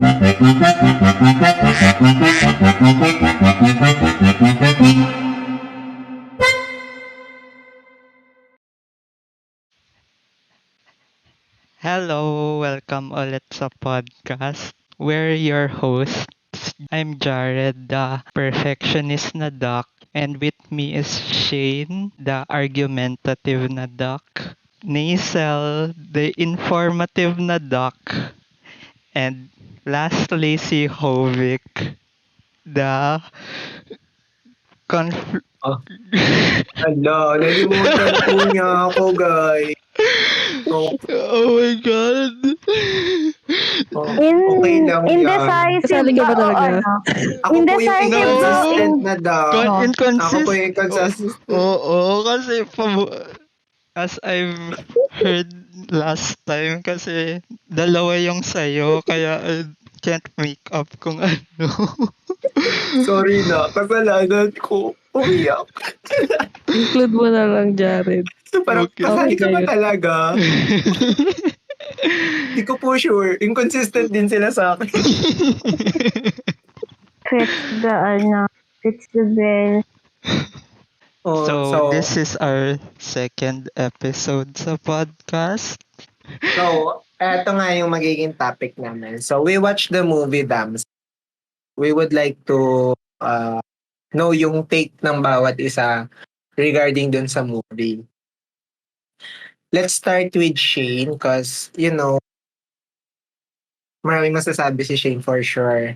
Hello, welcome ulit sa podcast. We're your hosts. I'm Jared, the perfectionist na doc, and with me is Shane, the argumentative na doc, Naisel, the informative na doc, and lastly si Hovik, the conf- Ah, hala, nalimutan po niya ako, guys. Oh, Oh my god. oh, okay lang yan. Indecisive Kasali ka ba ba o talaga? ano? Ako po yung Indecisive No. ba? inconsistent na daw. No. Ako po yung inconsistent. Oo, kasi as I've heard last time kasi dalawa yung sayo kaya I can't make up kung ano. Sorry na, kasalanan ko. Umiyak. Include mo na lang, Jared. Parang Okay. kasali ka ba Okay. talaga? Hindi ko po sure. Inconsistent din sila sa akin. Fits the bill. Oh, So, this is our second episode sa podcast. So, eto nga yung magiging topic namin. So, we watched the movie Dams. We would like to know yung take ng bawat isa regarding dun sa movie. Let's start with Shane because, maraming masasabi si Shane for sure.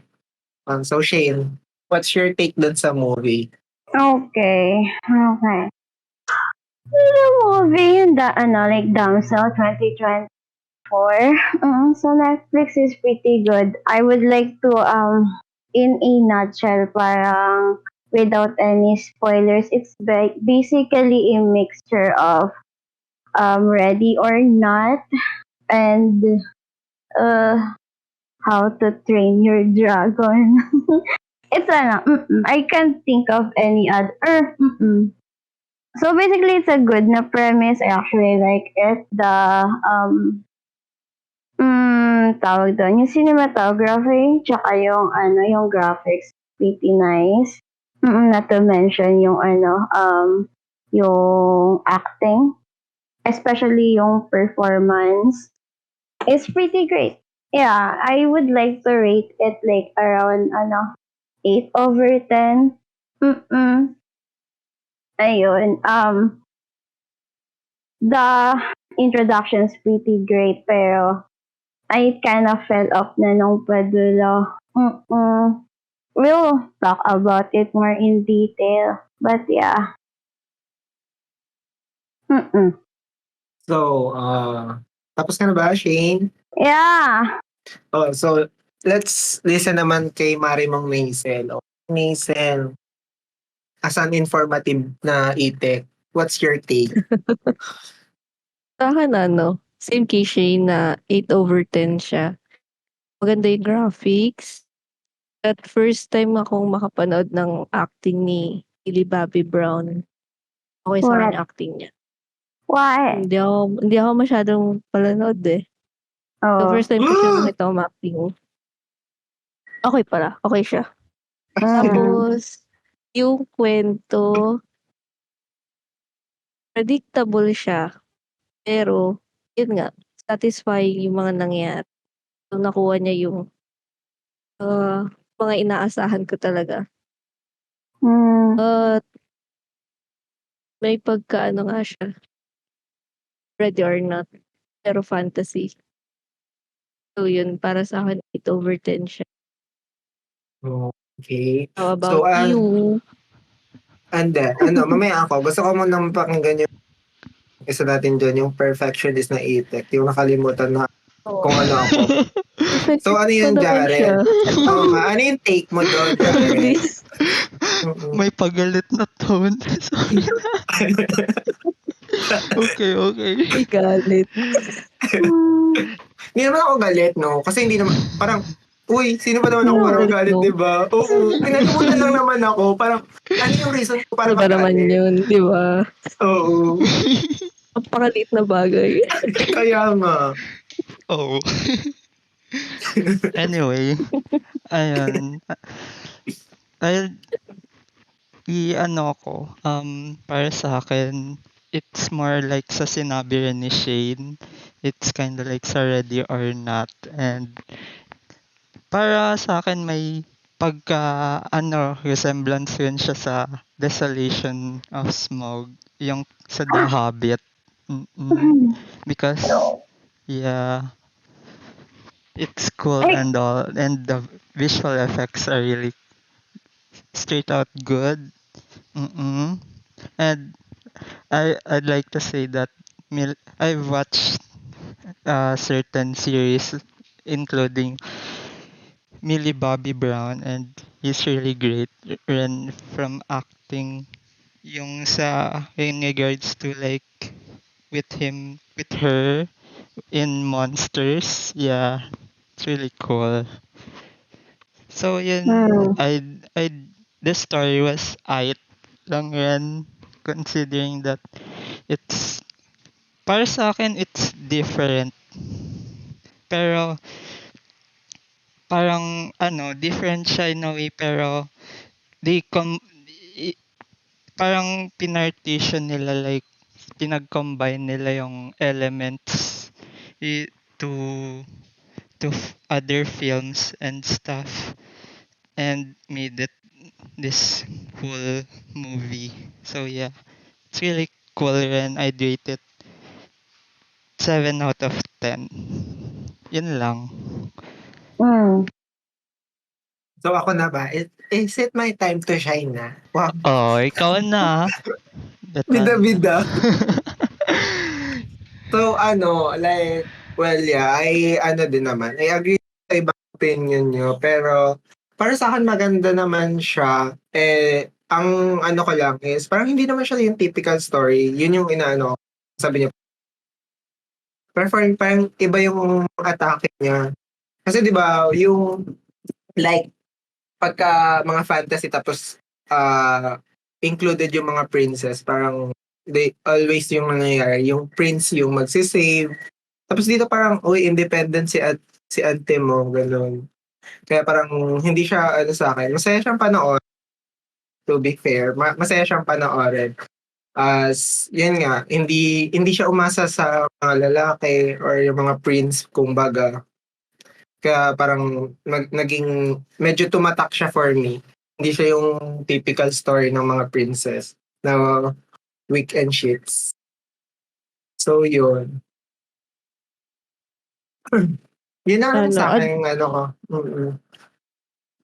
So, Shane, what's your take dun sa movie? Okay. The movie, yung like Damsel 2024. So Netflix is pretty good. I would like to, in a nutshell, parang without any spoilers, it's basically a mixture of Ready or Not and How to Train Your Dragon. It's I can't think of any other. So basically, it's a good na premise. I actually like it. The tawag doon, yung cinematography, tsaka yung graphics, pretty nice. Not to mention yung yung acting, especially yung performance, is pretty great. Yeah, I would like to rate it like around 8/10. Ayun. The introduction's pretty great, pero I kind of fell off na nung padulo. We'll talk about it more in detail, but yeah. So, tapos ka na ba, Shane? Yeah. Oh, so, let's listen naman kay Marimong Maisel. Maisel, as an informative na itek, what's your take? Sa akin, same kay Shane na 8/10 siya. Maganda yung graphics. At first time akong makapanood ng acting ni Millie Bobby Brown. Okay sa akin What? yung acting niya. Why? Hindi ako masyadong palanood eh. The Oh. first time ko siya nakita acting. Okay pala. Okay siya. Tapos, yung kwento, predictable siya. Pero, yun nga, satisfying yung mga nangyari. So, nakuha niya yung mga inaasahan ko talaga. At may pagkaano nga siya. Ready or Not. Pero fantasy. So, yun, para sa akin, 8/10 siya. Okay. How about you? Mamaya ako, gusto ko munang pakinggan yung isa natin dyan, yung perfectionist na itek, yung nakalimutan na kung ano ako. So, ano yun, Jared? Oo nga, ano yung take mo doon, Jared? May pagalit na tone. Okay. May galit. Hindi naman ako galit, no? Kasi hindi naman, parang, uy, sino ba naman ako No, parang galit, no. diba? Oo, pinalimutan lang naman ako. Parang, ano yung reason ko para Iba naman magalit? yun, di ba? Oo, Napakaliit na bagay. kaya nga. Oh. Anyway, ayun. Ay, ano ko, para sa akin, it's more like sa sinabi rin ni Shane, it's kind of like sa Ready or Not. And para sa akin may resemblance rin siya sa Desolation of Smog, yung sa The Hobbit. Mm-mm. Because, yeah, it's cool Ay, and all, and the visual effects are really straight out good. Mm-mm. And I'd like to say that I've watched certain series, including Millie Bobby Brown, and he's really great rin from acting. Yung sa in regards to like with her in Monsters, yeah, it's really cool. So yun, mm, I the story was ayat lang rin, considering that it's para sa akin it's different. Pero parang different siya in a way, pero they i- parang pinartition nila, like pinag-combine nila yung elements i- to other films and stuff, and made it this whole movie. So yeah, it's really cool, and I'd rate it 7 out of 10. Yun lang. mm. So ako na ba? Is it my time to shine na? Wow. Oh, ikaw na. Betan. Bida-bida. So like, well yeah, din naman. I agree sa ibang opinion nyo. Pero para sa akin maganda naman siya. Ang ko lang is, parang hindi naman siya yung typical story. Yun yung inaano ko. Sabi niya. Pero parang iba yung atake niya. Kasi di ba yung like pagka mga fantasy tapos included yung mga princess, parang they always yung nangyayari, yung prince yung magsisave. Tapos dito parang, uy, independent si ante mo, ganun. Kaya parang hindi siya sa akin. Masaya siyang panoorin, to be fair. Masaya siyang panoorin. As, yun nga, hindi siya umasa sa mga lalaki or yung mga prince, kumbaga. Kaya parang naging medyo tumatak siya for me. Hindi siya yung typical story ng mga princess na weekend shits. So yun. Yun na lang Ano, sa akin yung ko. akin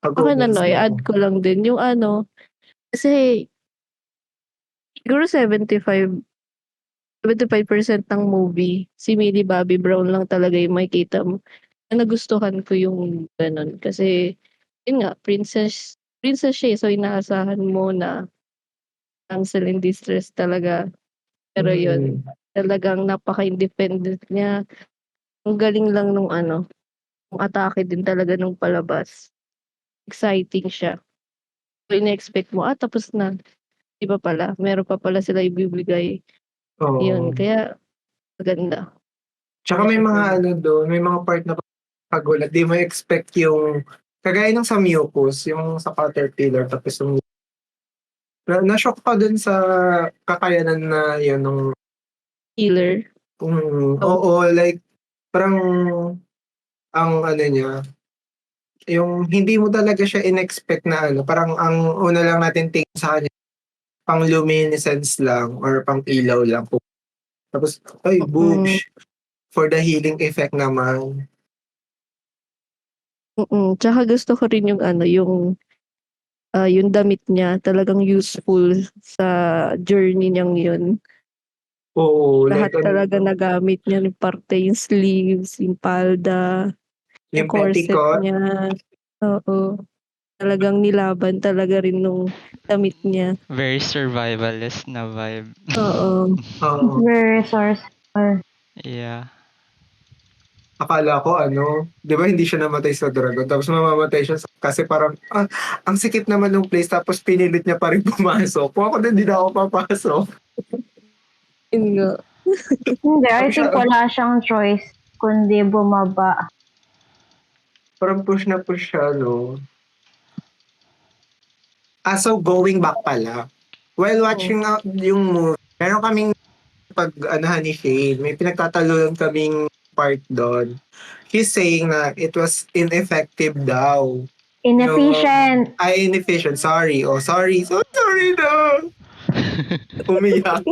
Pag-comments i-add mo. ko lang din yung kasi siguro 75% ng movie, si Millie Bobby Brown lang talaga yung makikita mo. Nagustuhan ko yung gano'n kasi yun nga, princess siya, so inaasahan mo na damsel in distress talaga. Pero yun, talagang napaka-independent niya. Ang galing lang nung yung atake din talaga nung palabas. Exciting siya. So ine-expect mo, tapos na. Iba pala, meron pa pala sila ibibigay. Yun, Oo. kaya maganda. Tsaka Maganda may siya for mga me. doon, may mga part na pagulat. Di mo expect yung, kagaya ng sa mucus, yung sa caterpillar, tapos yung, na-shock ka dun sa kakayanan na yun nung, Healer. Oh, oo, like, parang, ang niya, yung hindi mo talaga siya in-expect na parang ang una lang natin tingin sa kanya, pang luminescence lang or pang ilaw lang. Tapos, ay, mm, boobs, for the healing effect naman. Tsaka gusto ko rin yung yung damit niya talagang useful sa journey niyang yun. Oo, Lahat like, talaga nagamit niya, yung parte, yung sleeves, yung palda, yung yung corset petticoat, niya. Oo, talagang nilaban talaga rin nung damit niya. Very survivalist na vibe. Oo. oo. Very resourceful. Yeah. Akala ko di ba hindi siya namatay sa dragon, tapos mamamatay siya kasi parang, ang sikip naman ng place, tapos pinilit niya pa rin pumasok. Kung ako din, hindi na ako papasok. Yun nga. Hindi, I Tapos siya, think wala siyang choice kundi bumaba. Parang push na push siya, no? So going back pala, while Oh. watching yung movie, meron kaming pag-anahan ni Shane, may pinagtatalunan kaming part doon. He's saying na it was ineffective daw. Inefficient. Inefficient. Sorry. Oh, sorry. So sorry na. Umiyak.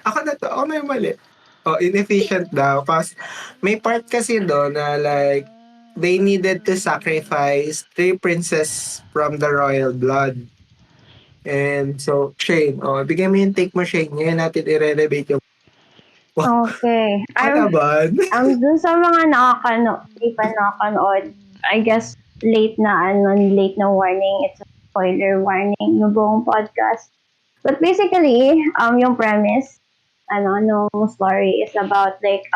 Ako na yung mali. Oh, inefficient daw. Kasi may part kasi doon na like, they needed to sacrifice 3 princes from the royal blood. And so, Shane, bigyan mo yung take mo, Shane. Ngayon natin i-renovate yung Okay. palaban. Dun sa mga hindi pa nakakanood, I guess late na warning. It's a spoiler warning yung buong podcast. But basically, yung premise, nung story is about like,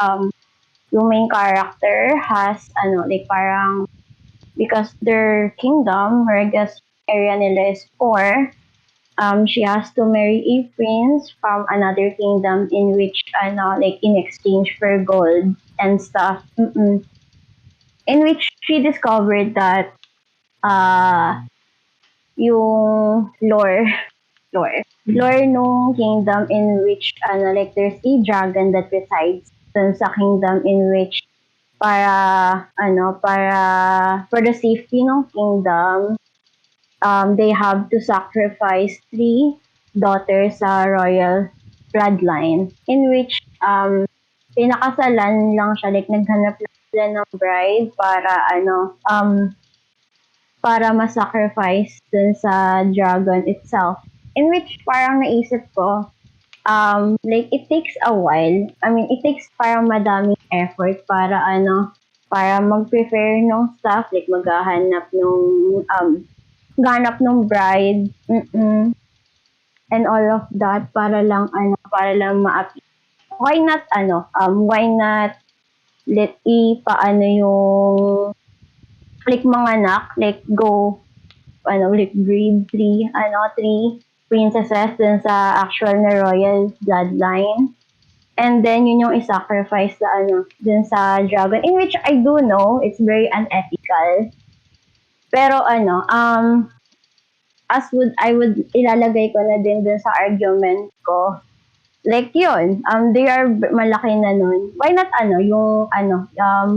yung main character has, like parang, because their kingdom, or I guess area nila is poor, she has to marry a prince from another kingdom in which, like in exchange for gold and stuff. In which she discovered that, yung lore nung kingdom in which, like there's a dragon that resides dun sa kingdom in which para for the safety ng kingdom, they have to sacrifice 3 daughters sa royal bloodline in which pinakasalan lang siya, like naghanap lang sila ng bride para ma-sacrifice dun sa dragon itself, in which parang naisip ko, like it takes a while, it takes parang madaming effort para mag-prepare ng stuff, like maghahanap nung bride, and all of that para lang ma-appease. Why not let paano yung like mga anak, like go like breed 3 princesses dun sa actual na royal bloodline. And then yun yung i-sacrifice dun sa dragon, in which I do know it's very unethical. Pero I would ilalagay ko na din dun sa argument ko. Like yun, they are malaki na nun. Why not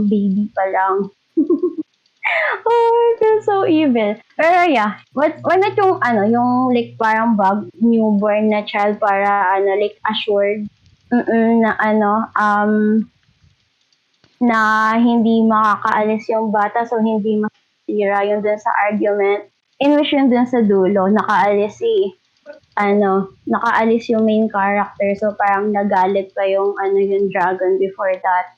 baby pa lang. Oh, that's so evil. Pero yeah, why not yung like parang newborn na child para like assured na na hindi makakaalis yung bata, so hindi masira yung dun sa argument. In which yung dun sa dulo, nakaalis yung main character, so parang nagalit pa yung yung dragon before that.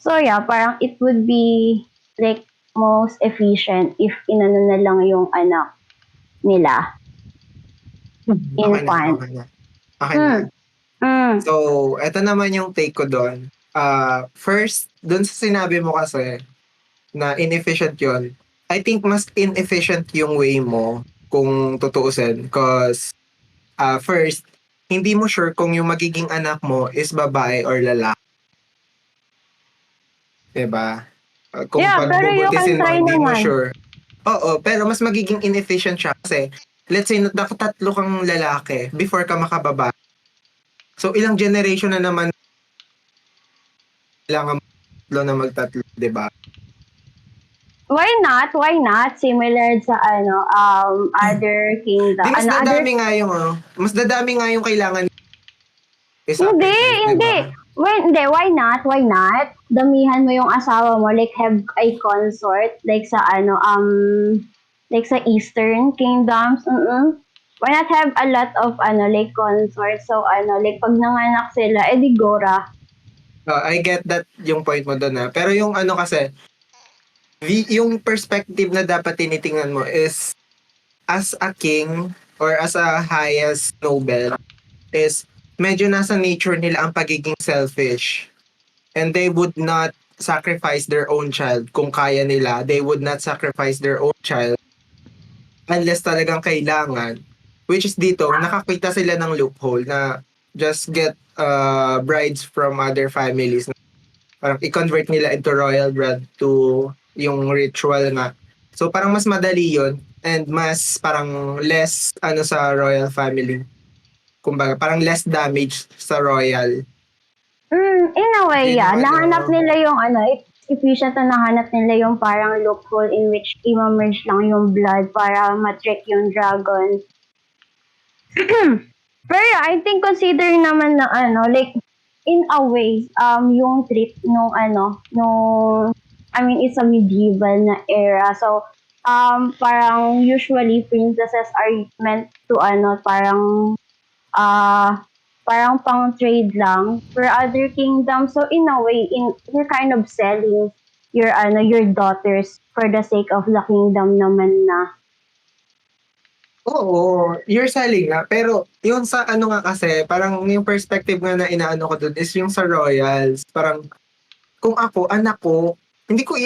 So yeah, parang it would be like most efficient if inano na lang yung anak nila. Infant. Okay na. So, eto naman yung take ko doon. First, doon sa sinabi mo kasi na inefficient yun, I think mas inefficient yung way mo kung tutuusin. Because, first, hindi mo sure kung yung magiging anak mo is babae or lalaki. Diba? Kung Yeah, pero you pagbubutisin can try hindi mo naman. sure. Oo, pero mas magiging inefficient siya kasi let's say nakatatlo kang lalaki before ka makababa. So ilang generation na naman kailangan tatlo na magtatlo, di ba? Why not? Similar sa other kingdom. Mas dadami nga yung kailangan Hindi. Why not? Damihan mo yung asawa mo, like have a consort, like sa like sa Eastern kingdoms. Why not have a lot of like consort? So like pag nanganak sila, edi gora. I get that yung point mo doon pero yung kasi yung perspective na dapat tinitingnan mo is as a king or as a highest noble is medyo nasa nature nila ang pagiging selfish. And they would not sacrifice their own child kung kaya nila. They would not sacrifice their own child unless talagang kailangan. Which is dito, nakakita sila ng loophole na just get brides from other families. parang i-convert nila into royal blood to yung ritual nga. So parang mas madali yun and mas parang less sa royal family. Kumbaga, parang less damage sa royal. In a way, Yun yeah. yung Nahanap nila yung it's efficient na nahanap nila yung parang loophole in which i-merge lang yung blood para matrick yung dragon. Pero yeah, I think considering naman na like in a way, yung trip nung I mean, it's a medieval na era. So, parang usually princesses are meant to uh, parang pang trade lang for other kingdoms. So, in a way, you're kind of selling your daughters for the sake of the kingdom naman na. Oo, you're selling nga. Pero yung sa nga kasi, parang yung perspective nga na inaano ko dun is yung sa royals. Parang kung ako, anak ko, hindi ko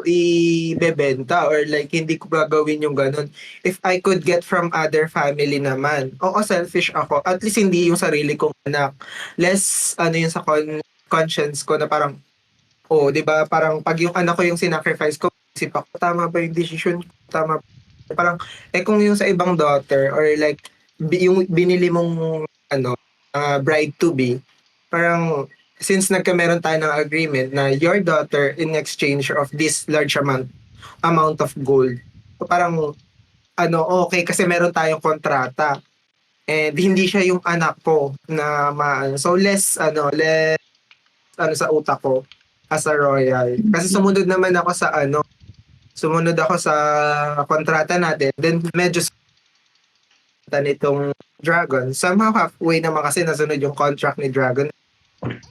ibebenta or like hindi ko gagawin yung ganun. If I could get from other family naman, oo, selfish ako. At least hindi yung sarili kong anak. Less, yung sa conscience ko na parang, di ba, parang pag yung anak ko yung sinacrifice ko, isip ako, tama ba yung decision ko? Tama ba? Parang, kung yung sa ibang daughter or like, yung binili mong, bride to be, parang, since nagkameron tayo ng agreement na your daughter in exchange of this large amount of gold, so parang, okay, kasi meron tayong kontrata. And hindi siya yung anak ko na so less, sa utak ko as a royal. Kasi sumunod ako sa kontrata natin. Then medyo nitong Dragon. Somehow halfway naman kasi nasunod yung contract ni Dragon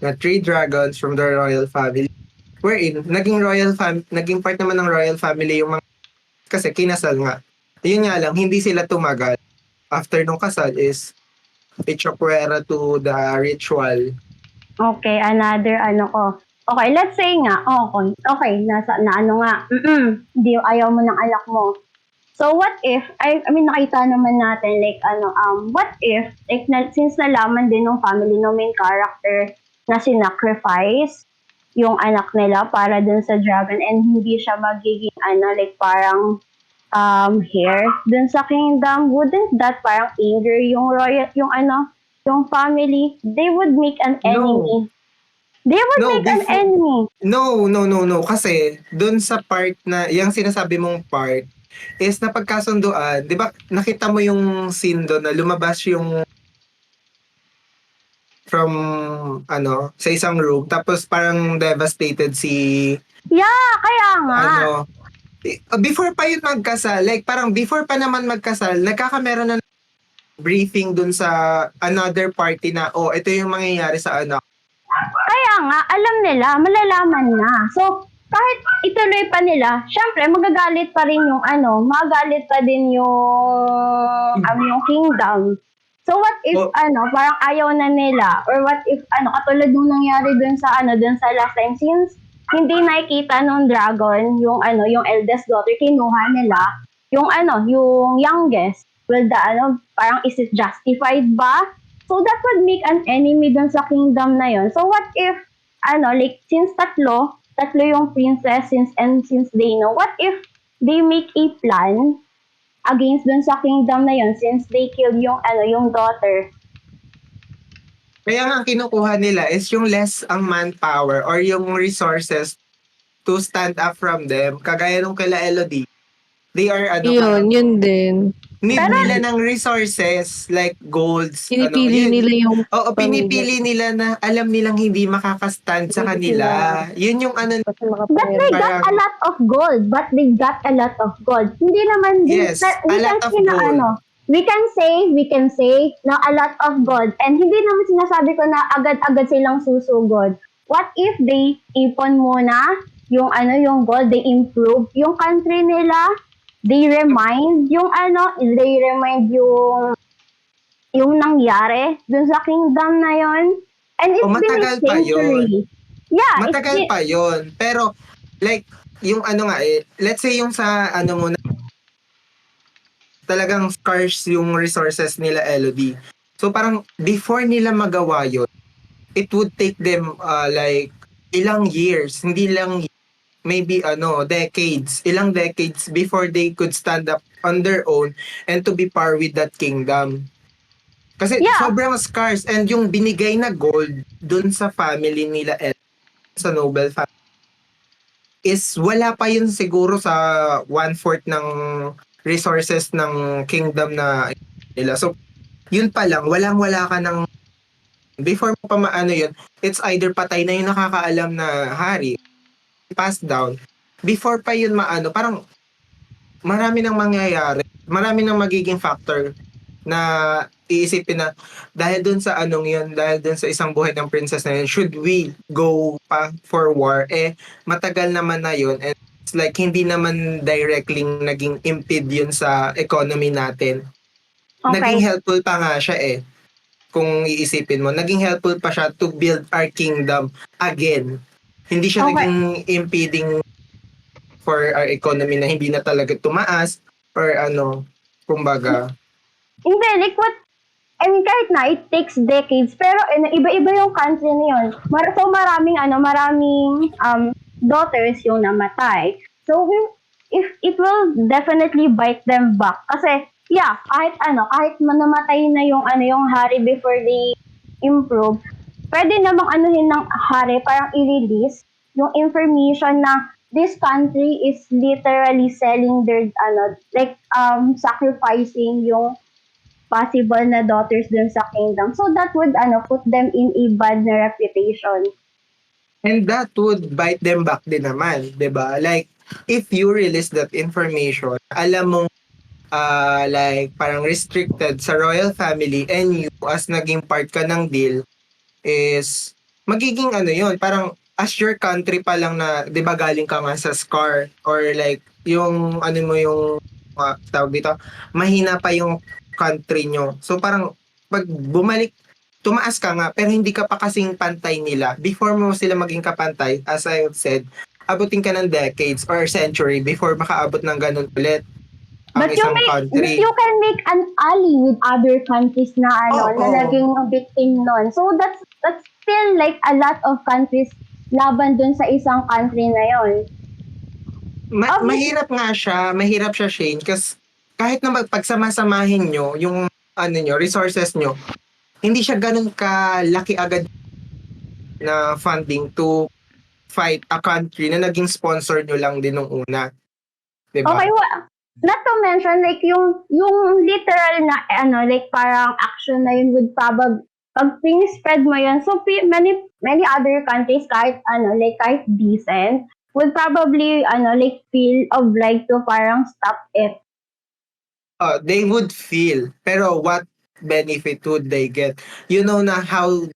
na 3 dragons from the royal family. Wherein, naging part naman ng royal family yung mga kasi kinasal nga. Yun nga lang, hindi sila tumagal. After nung kasal is ichokwera to the ritual. Okay, another ko. Okay, let's say nga, okay, na nga, hindi ayaw mo ng anak mo. So what if, I mean, nakita naman natin, like, what if, like, since nalaman din ng family ng main character na sinacrifice yung anak nila para dun sa dragon and hindi siya magiging, like, parang, heir dun sa kingdom, wouldn't that parang anger yung royal, yung family? They would make an enemy. They would make an enemy. No. Kasi, dun sa part na, yung sinasabi mong part, is napagkasunduan, di ba, nakita mo yung scene doon na lumabas yung from, sa isang room, tapos parang devastated si, Yeah, kaya nga. Before pa yun magkasal, like parang before pa naman magkasal, nagkakameron na briefing dun sa another party na, ito yung mangyayari sa anak. Kaya nga, alam nila, malalaman na. So, kahit ituloy pa nila, syempre, magagalit pa rin magalit pa din yung kingdom. So, what if, parang ayaw na nila, or what if, katulad nung nangyari dun sa last time, since hindi nakikita nung dragon, yung eldest daughter, kinuha nila, yung youngest. Well, parang is it justified ba? So, that would make an enemy dun sa kingdom na yon. So, what if, like, since tatlo yung princess, since they know, what if they make a plan against dun sa kingdom na yon since they killed yung daughter? Kaya nga kinukuha nila is yung less ang manpower or yung resources to stand up from them. Kagaya nung kila Elodie. They are, Yun din. need nila ng resources like golds. Pinipili nila yung pinipili nila na alam nilang hindi makakastand sa kanila. Yun yung But they got a lot of gold. Hindi naman din. Yes, a lot of gold. We can say na a lot of gold. And hindi naman sinasabi ko na agad-agad silang susugod. What if they ipon muna yung gold, they improve yung country nila, they remind yung nangyari dun sa kingdom na yon. And it's been a century. Yeah, matagal pa yun. Pero, like, yung let's say yung sa muna, talagang scarce yung resources nila, Elodie. So, parang, before nila magawa yun, it would take them like ilang years, hindi lang maybe ilang decades before they could stand up on their own and to be par with that kingdom. Kasi Yeah. sobrang scarce and yung binigay na gold dun sa family nila sa noble family is wala pa yun siguro sa 1/4 ng resources ng kingdom na nila. So, yun pa lang, walang-wala ka ng before mo pa maano yun, it's either patay na yung nakakaalam na hari, passed down. Before pa yun maano, parang marami nang mangyayari, marami nang magiging factor na iisipin na dahil dun sa anong yun, dahil dun sa isang buhay ng princess na yun, should we go pa for war? Matagal naman na yun and it's like hindi naman directly naging impede yun sa economy natin. Naging Okay. helpful pa nga siya kung iisipin mo. Naging helpful pa siya to build our kingdom again. Hindi siya Okay. naging impeding for our economy na hindi na talaga tumaas or kumbaga. Hindi, like what, I mean, kahit na, it takes decades, pero iba-iba yung country na yun. So, maraming daughters yung namatay. So, if it will definitely bite them back. Kasi, yeah, kahit namatay na yung hari before they improve, pwede namang anuhin ng hari, parang i-release yung information na this country is literally selling their, sacrificing yung possible na daughters dun sa kingdom. So that would put them in a bad na reputation. And that would bite them back din naman, 'di ba? Like if you release that information, alam mong like parang restricted sa royal family and you as naging part ka ng deal is magiging yun, parang as your country pa lang na 'di ba galing ka nga sa scar or like yung mo yung tawag dito, mahina pa yung country nyo. So parang pag bumalik, tumaas ka nga pero hindi ka pa kasing pantay nila. Before mo sila maging kapantay, as I said, abutin ka ng decades or century before makaabot ng ganun ulit ang But isang country. you can make an ally with other countries na Oo. na naging victim nun. So that's still like a lot of countries laban dun sa isang country na yon. Mahirap siya Shane kasi kahit na pagsama-samahin nyo yung resources nyo, hindi siya ganun kalaki agad na funding to fight a country na naging sponsor nyo lang din nung una. Diba? Okay, not to mention like yung literal na like parang action na yun would probably pag spread mo yun, so many other countries kahit kahit decent would probably feel obliged to parang stop it. They would feel, pero what benefit would they get? You know na how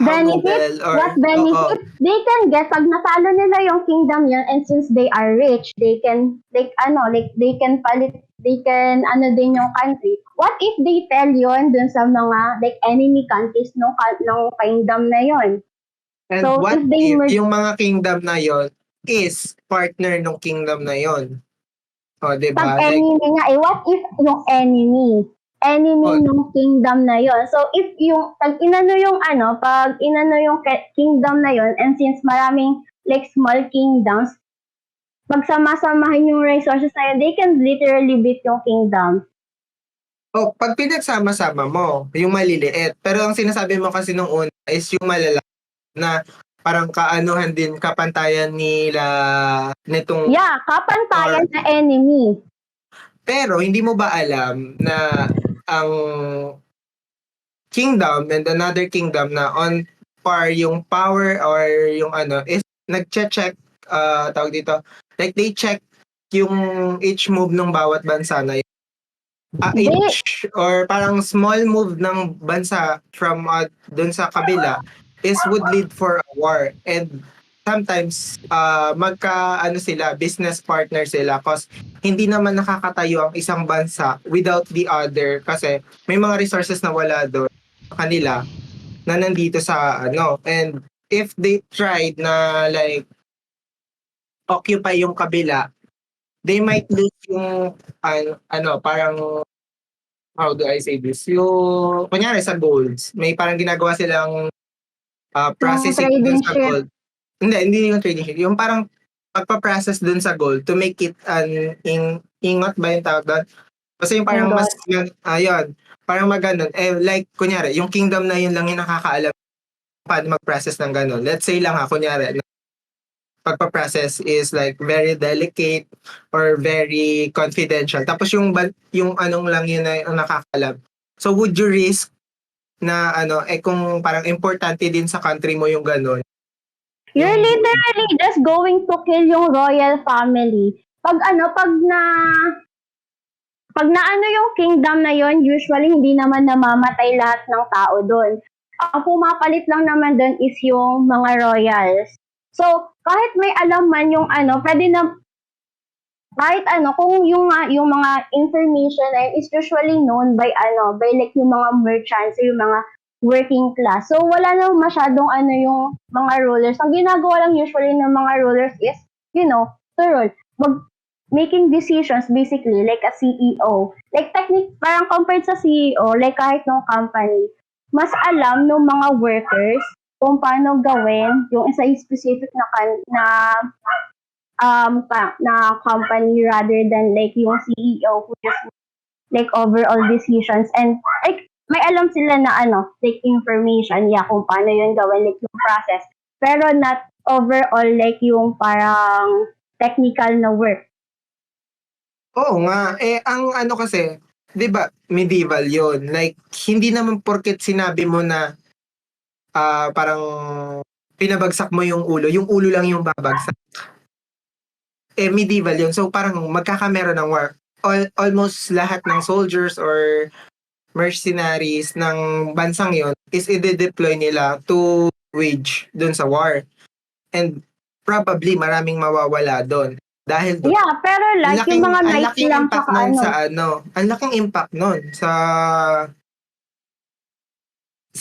Benefit? noble or What benefit? They can get pag natalo nila yung kingdom yun, and since they are rich, they can they can din yung country. What if they tell yun dun sa mga like enemy countries ng kingdom na yun? and So, what if they if merge- yung mga kingdom na yon is partner ng kingdom na yon? Diba? Pag Like, enemy nga, what if yung enemy ng kingdom na yon? So, if yung, pag inano yung kingdom na yon, and since maraming like small kingdoms, pag sama-samahin yung resources na yun, they can literally beat yung kingdom. pag pinagsama-sama mo, yung maliliit. Pero ang sinasabi mo kasi nung una is yung malala na parang kaanuhan din, kapantayan nila nitong... Yeah, kapantayan na enemy. Pero hindi mo ba alam na ang kingdom and another kingdom na on par yung power or yung is nagche-check, tawag dito, like they check yung each move ng bawat bansa na each or parang small move ng bansa from dun sa kabila is would lead for a war, and sometimes sila, business partner sila, cause hindi naman nakakatayo ang isang bansa without the other kasi may mga resources na wala doon kanila na nandito sa and if they tried na like occupy yung kabila, they might lose yung parang how do I say this? Yung, kunyari sa goals, may parang ginagawa silang processing dun trading sa ship. gold. Hindi yung trading ship. Yung parang pagpa-process dun sa gold to make it an ingot ba yung tawag doon? Kasi yung parang mas, Ingot. ayun, parang maganon. Like, kunyari, yung kingdom na yun lang yung nakakaalam paano mag-process ng ganon. Let's say lang kunyari, pagpa-process is like very delicate or very confidential. Tapos yung anong lang yun na ang nakakalam. So would you risk na kung parang importante din sa country mo yung ganon? You're literally just going to kill yung royal family. Pag yung kingdom na yon, usually hindi naman namamatay lahat ng tao doon. Ang pumapalit lang naman doon is yung mga royals. So, kahit may alam man yung pwede na, kahit kung yung mga information na yun is usually known by like yung mga merchants, yung mga working class. So, wala na masyadong yung mga rulers. Ang ginagawa lang usually ng mga rulers is, to rule. Making decisions basically like a CEO. Like parang compared sa CEO, like kahit ng company, mas alam ng mga workers kung paano gawin yung isa specific na company rather than like yung CEO who just like overall decisions and like may alam sila na like information kung paano yun gawin like yung process pero not overall like yung parang technical na work. Oo nga. Ang kasi, 'di ba, medieval 'yon. Like hindi naman porket sinabi mo na parang pinabagsak mo yung ulo lang yung babagsak. Medieval 'yon. So parang magkakameron ng war. Almost lahat ng soldiers or mercenaries ng bansang 'yon is i-deploy nila to wage dun sa war. And probably maraming mawawala doon. Dahil doon, Yeah, pero like yung mga knights lang impact saka nun sa ang laking impact nun sa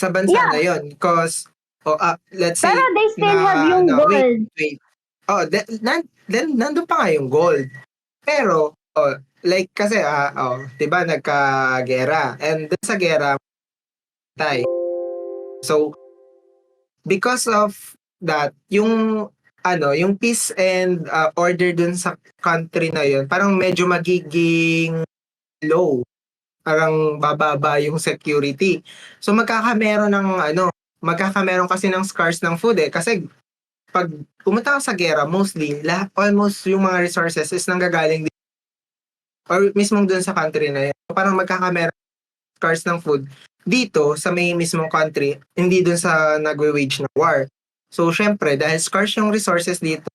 bansa Yeah. na yon. Cause, let's say, Pero they still have yung gold. wait. Then, nandun pa nga yung gold. Pero, like, kasi, diba, nagka-gera. And dun sa gera, tayo. So, because of that, yung peace and order dun sa country na yun, parang medyo magiging low. Parang bababa yung security. So magkakameron kasi ng scarce ng food kasi pag pumunta ka sa gera, almost yung mga resources is nanggagaling din or mismong dun sa country na yun. So, parang magkakameron scarce ng food dito sa may mismong country, hindi dun sa nagwe-wage na war. So, syempre, dahil scarce yung resources dito,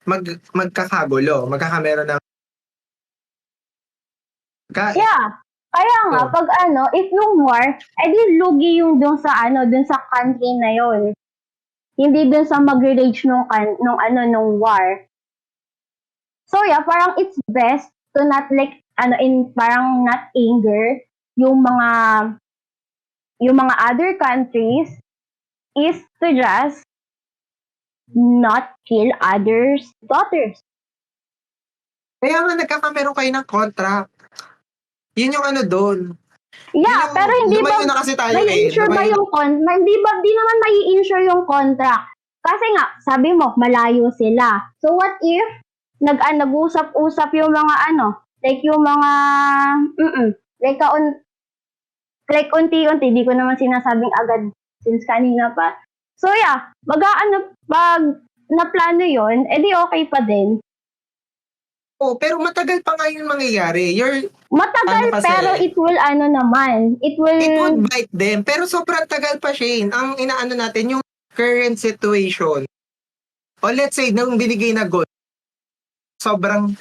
magkakameron ng kain. Yeah. Kaya nga, pag if yung war, edi lugi yung dun sa country na yon. Hindi dun sa mag-rage nung war. So yeah, parang it's best to not like, parang not anger yung mga other countries is to just not kill others' daughters. Kaya nga nagkakameron kayo ng contract. Yun yung doon. Yeah, pero hindi ba lumayo na kasi tayo may-insure ba yung di naman mai-insure yung contract. Kasi nga, sabi mo, malayo sila. So what if nag-usap-usap yung mga like yung mga like unti-unti, di ko naman sinasabing agad since kanina pa. So yeah, pag naplano yon, edi okay pa din. Pero matagal pa nga yung mangyayari. Matagal pero it will it would bite them. Pero sobrang tagal pa, Shane. Ang inaano natin yung current situation. O let's say, nung binigay na gold, sobrang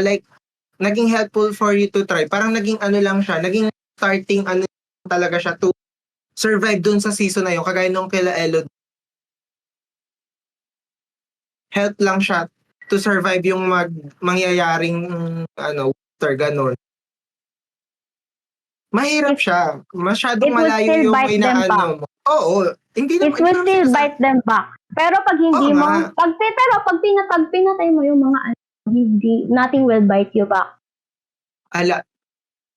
like naging helpful for you to try. Parang naging lang siya, naging starting talaga siya to survive dun sa season na yun. Kagaya nung kila Elo. Help lang siya to survive yung mangyayaring water, ganun. Mahirap siya. Masyadong malayo yung inaano mo. Oo. Hindi naman. It will still bite them back. Pero pag hindi mo, pag pinatay mo yung mga nothing will bite you back.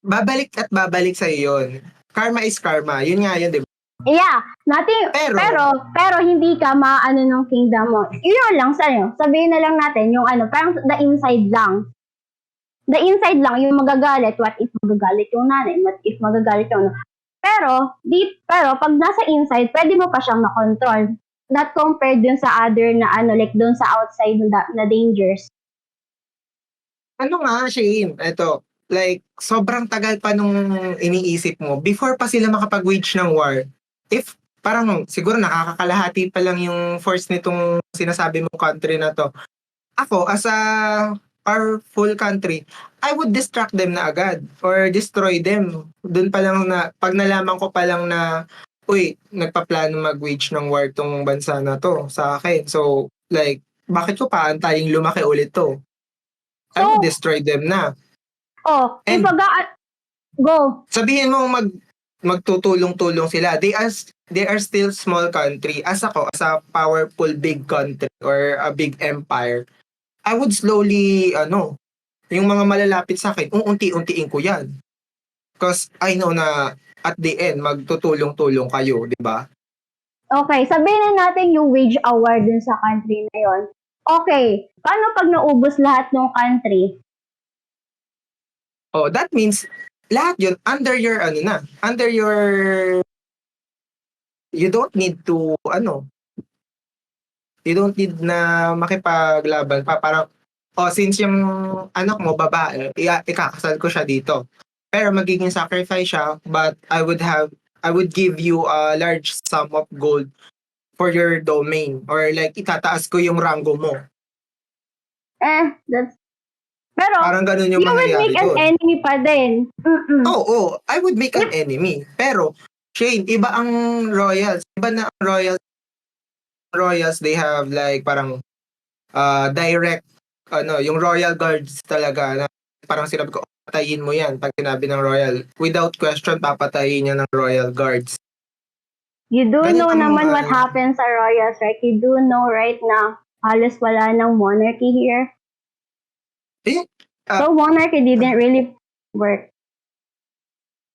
Babalik at babalik sa'yo yun. Karma is karma. Yun nga yun, di ba? Yeah, nothing, pero hindi ka maano ng kingdom mo. Yun lang sa'yo. Sabihin na lang natin yung parang the inside lang. The inside lang, yung magagalit, what if magagalit yung nanay, what if magagalit yung pero pag nasa inside, pwede mo pa siyang makontrol. Not compared dun sa other na like dun sa outside na dangers. Ano nga, Shane, eto, like, sobrang tagal pa nung iniisip mo, before pa sila makapag-wage ng war, if parang siguro nakakakalahati pa lang yung force nitong sinasabi mong country na to, ako, as a powerful country, I would distract them na agad or destroy them. Doon pa lang na, pag nalaman ko pa lang na, uy, nagpaplano mag-wage ng war tong bansa na to sa akin. So, like, bakit ko pa antaying lumaki ulit to? I would destroy them na. Oh, And- go. Sabihin mo magtutulong-tulong sila. They are still small country. As ako, as a powerful big country or a big empire, I would slowly, yung mga malalapit sa akin, unti-untiin ko yan. Because I know na at the end, magtutulong-tulong kayo, di ba? Okay, sabihin na natin yung wage award dun sa country na yon. Okay, paano pag naubos lahat ng country? Oh, that means lahat yun under your you don't need to you don't need na makipaglaban pa, parang since yung anak mo babae, ikakasal ko siya dito, pero magiging sacrifice siya, but I would give you a large sum of gold for your domain, or like itataas ko yung rango mo. Pero Parang ganun yung you would mangyayari make an doon. enemy pa din. Oo, I would make an enemy. Pero, Shane, iba ang royals. Iba na ang royals, they have like parang direct, yung royal guards talaga. Na parang sinabi ko, patayin mo yan pag sinabi ng royal. Without question, papatayin niya ng royal guards. You do Ganun know ang naman mga- what happens sa royals, right? You do know right na halos wala ng monarchy here. So monarchy didn't really work.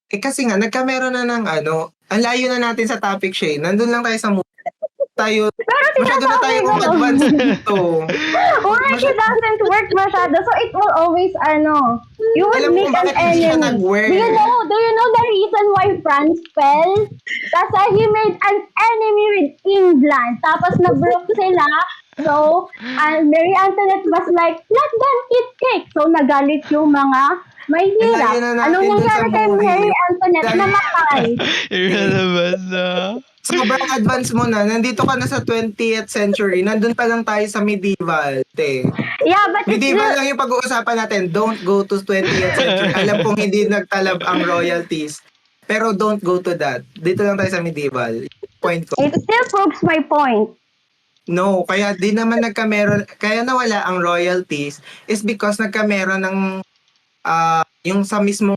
Kasi nga, nagkamera na ng ang layo na natin sa topic, Shane. Nandun lang tayo sa tayo. Masyado na tayo advanced dito. Monarchy doesn't work masyado. So it will always, you would Alam mo make kung an bakit hindi siya enemy. nag-work? Do you know the reason why France fell? Kasi he made an enemy with England. Tapos nag-broke sila. So, Mary Antoinette was like, let them eat cake. So, nagalit yung mga may hirap. Layo na natin Anong dun nangyari sa kay movie. Mary Antoinette? Namatay. Irrelevant na. Sobrang advanced mo na. Nandito ka na sa 20th century. Nandun pa lang tayo sa medieval. Yeah, but it's Medieval still, lang yung pag-uusapan natin. Don't go to 20th century. Alam kong hindi nagtalab ang royalties. Pero don't go to that. Dito lang tayo sa medieval. Point ko. it still proves my point. No, kaya di naman kaya nawala ang royalties is because nagkameron ng yung sa mismo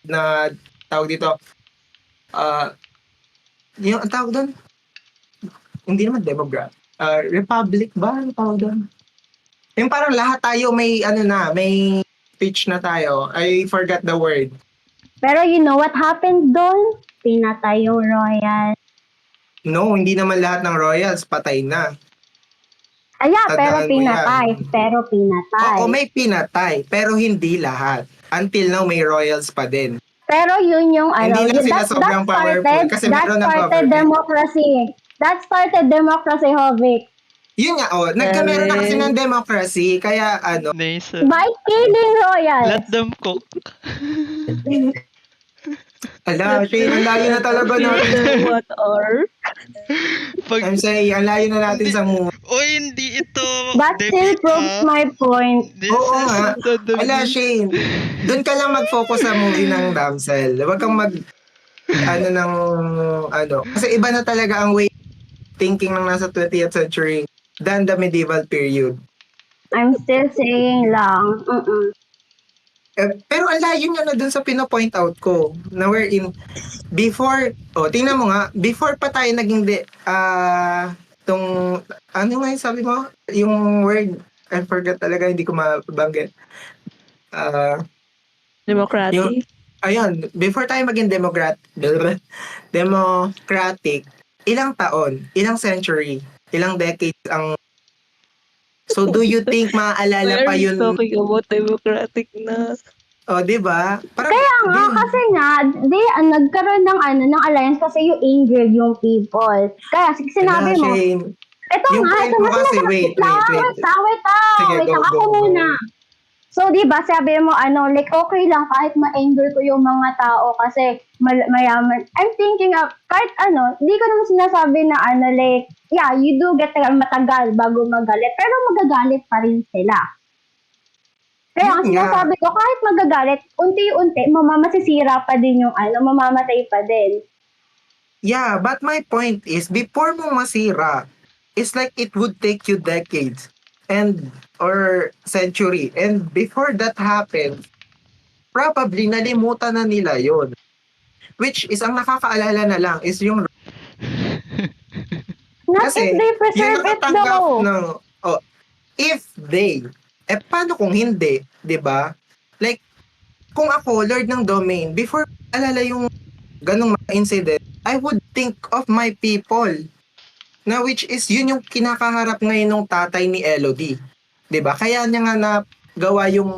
na tawag dito yung ang tawag doon hindi naman demographic republic ba ang tawag doon yung parang lahat tayo may may speech na tayo. I forgot the word. Pero you know what happened doon? Pinatay yung royal. No, hindi naman lahat ng royals patay na. Yeah, pero Tandaan mo pinatay. Oo, may pinatay, pero hindi lahat. Until now, may royals pa din. Pero yun yung Hindi lang sila sobrang powerful kasi meron ng government. democracy. That started democracy, Hovik. Yun nga, nagkameron na kasi ng democracy, kaya Nation. By killing royals. Let them cook. ala, Shane, ang layo na talaga natin. What are? I'm saying, ang layo na natin sa movie. Hindi ito. That still proves my point. This Oo is nga. the Ala, Shane, doon ka lang mag-focus sa movie ng Damsel. Huwag kang kasi iba na talaga ang way thinking ng nasa 20th century than the medieval period. I'm still saying lang. Pero ang layo niya na dun sa pino-point out ko na wherein before, tingnan mo nga, before pa tayo naging ano nga yung sabi mo? Yung word, I forgot talaga, hindi ko mabanggit. Democratic? ayun, before tayo maging democratic, ilang taon, ilang century, ilang decades ang... So do you think Why maaalala are pa we yun? talking about democratic na? O, di ba? Parang, Kaya nga, again, kasi nga, nagkaroon ng ng alliance kasi you angered yung people. Kaya ala, sinabi mo, Shane, ito yung nga, point ito mo nga kasi, sinasabi wait, lang, wait, wait. Sige, wait lang, go, ako go, muna. go. So, di ba, sabi mo, like, okay lang kahit ma-anger ko yung mga tao kasi mayaman. I'm thinking of, kahit di ko naman sinasabi na like, yeah, you do get matagal bago magalit, pero magagalit pa rin sila. Kaya ang Yun nga. sinasabi ko, kahit magagalit, unti-unti, masisira pa din yung mamamatay pa din. Yeah, but my point is, before mo masira, it's like it would take you decades and or century. And before that happens, probably nalimutan na nila yon. Which is, ang nakakaalala na lang is yung... Not if Kasi, they yung preserve it nakatanggap though. ng... Oh, if they... paano kung hindi? 'Di ba? Like, kung ako, Lord ng Domain, before alala yung ganong mga incident, I would think of my people. Na which is, yun yung kinakaharap ngayon ng tatay ni Elodie. 'Di ba? Kaya niya nga na gawa yung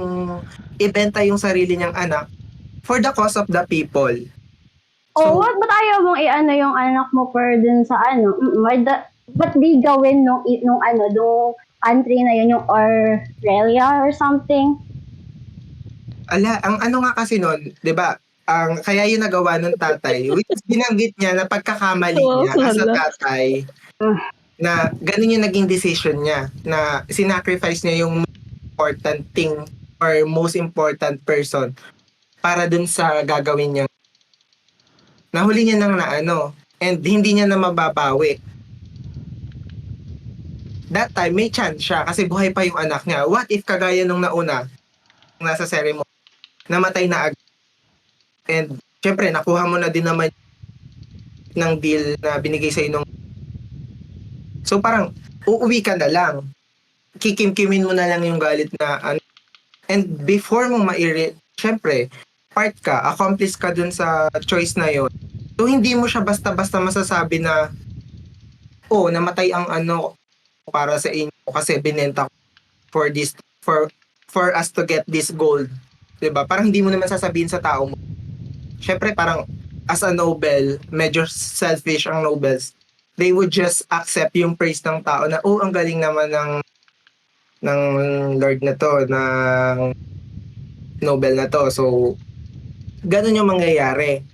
ibenta yung sarili niyang anak for the cause of the people. Oh, So, what ba't ayaw mong yung anak mo per dun sa ba't di gawin nung country na yun, yung Australia or something? ang ano nga kasi nun, 'di ba? Ang kaya yung nagawa ng tatay, which is binanggit niya na pagkakamali Wow, niya as a hala. tatay, na ganun yung naging decision niya, na sinacrifice niya yung important thing or most important person para dun sa gagawin niya. Nahuli niya nang and hindi niya na mababawi. That time, may chance siya kasi buhay pa yung anak niya. What if kagaya nung nauna, nasa ceremony, namatay na agad. And syempre, nakuha mo na din naman ng deal na binigay sa'yo nung... So parang, uuwi ka na lang. Kikim-kimin mo na lang yung galit na and before mo syempre, part ka, accomplice ka dun sa choice na yon. So hindi mo siya basta-basta masasabi na, oh, namatay ang para sa inyo kasi binenta ko for this, for us to get this gold. 'Di ba? Parang hindi mo naman sasabihin sa tao mo. Syempre parang as a Nobel, medyo selfish ang Nobels. They would just accept yung praise ng tao na, oh, ang galing naman ng Lord na to, ng Nobel na to. So, ganun yung mangyayari.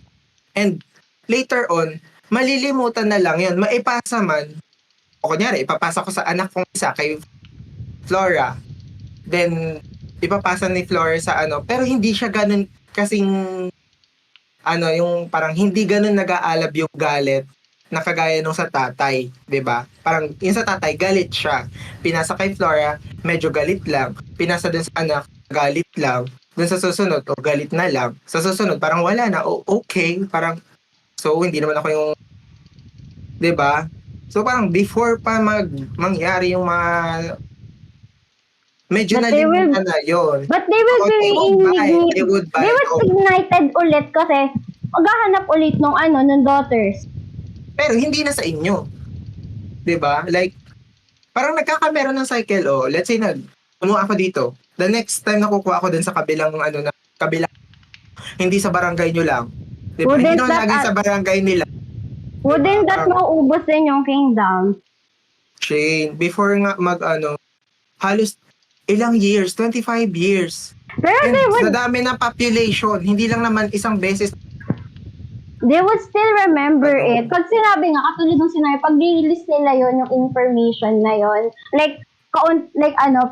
And later on, malilimutan na lang yun. Maipasa man, o kunyari, ipapasa ko sa anak kong isa, kay Flora. Then, ipapasa ni Flora sa pero hindi siya ganun kasing, yung parang hindi ganun nag-aalab yung galit na kagaya nung sa tatay, 'di ba? Parang yung sa tatay galit siya. Pinasa kay Flora, medyo galit lang. Pinasa dun sa anak, galit lang. Dun sa susunod, galit na lang. Sa susunod, parang wala na. Okay, parang so hindi naman ako yung, 'di ba? So parang before pa mangyari yung medyo But they will- nalimutan na yun. But they will They would buy. They will ignited ulit kasi maghahanap ulit nung nung daughters. Pero hindi na sa inyo. 'Di ba? Like, parang nagkakameron ng cycle, let's say kumuha ako dito. The next time nakukuha ako dun sa kabilang hindi sa barangay nyo lang. 'Di ba? Hindi naman lagi sa barangay nila. Wouldn't that mauubos din yung kingdom? Shane, before nga halos ilang years, 25 years. Pero And they would sa dami ng population, hindi lang naman isang beses. they would still remember it. Pag sinabi nga, katulad ng sinabi, pag release nila yon yung information na yon, like,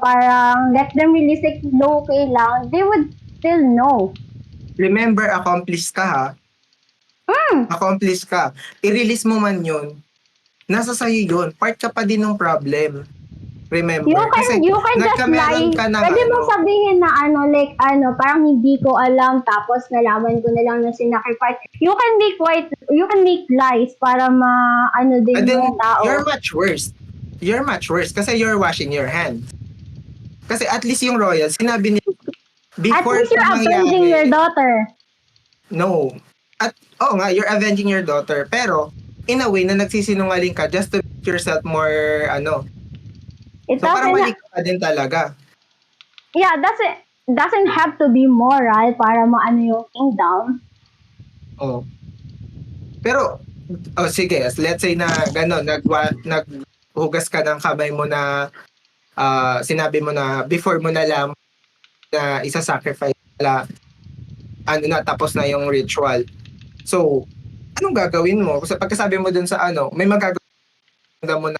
parang let them release it low-key lang, they would still know. Remember, accomplice ka ha. Accomplice ka. I-release mo man yun. Nasa sayo yun. Part ka pa din ng problem. Remember. You can just lie. nagkameron ka ng Pwede mo sabihin na parang hindi ko alam tapos nalaman ko na lang na sinacrifice. You can make lies para din And then, yung tao. you're much worse. You're much worse kasi you're washing your hands. Kasi at least yung royal, sinabi niya, At before least you're avenging your daughter. No. At, nga, you're avenging your daughter. Pero, in a way na nagsisinungaling ka just to make yourself more, It So, parang mali doesn't, ka din talaga. yeah, doesn't have to be moral para maano yung kingdom. Oh. Pero, sige, let's say na gano'n, naghugas ka ng kamay mo na sinabi mo na before mo na lang na isa-sacrifice na tapos na yung ritual. So, anong gagawin mo? Kasi pagkasabi mo dun sa may magagawin mo na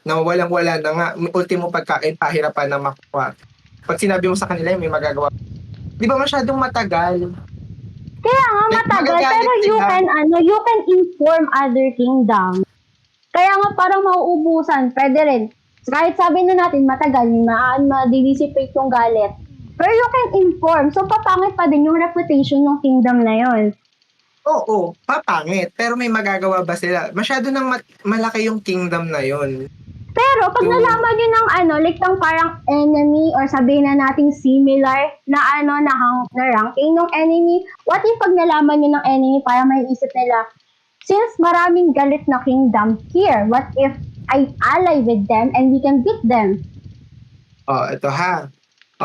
na walang-wala na nga, ultimo pagkain, pahirapan na makuha. Pag sinabi mo sa kanila, may magagawa. Di ba masyadong matagal? Kaya nga matagal, pero you can inform other kingdom. Kaya nga parang mauubusan, pwede rin. Kahit sabi na natin matagal, ma-dissipate yung galit. Pero you can inform, so papangit pa din yung reputation ng kingdom na yon. Oo, papangit. Pero may magagawa ba sila? Masyado nang malaki yung kingdom na yon. Pero pag nalaman nyo ng like ng parang enemy or sabihin na natin similar na na ranking ng enemy, what if pag nalaman nyo ng enemy parang may isip nila, since maraming galit na kingdom here, what if I ally with them and we can beat them? Ito ha.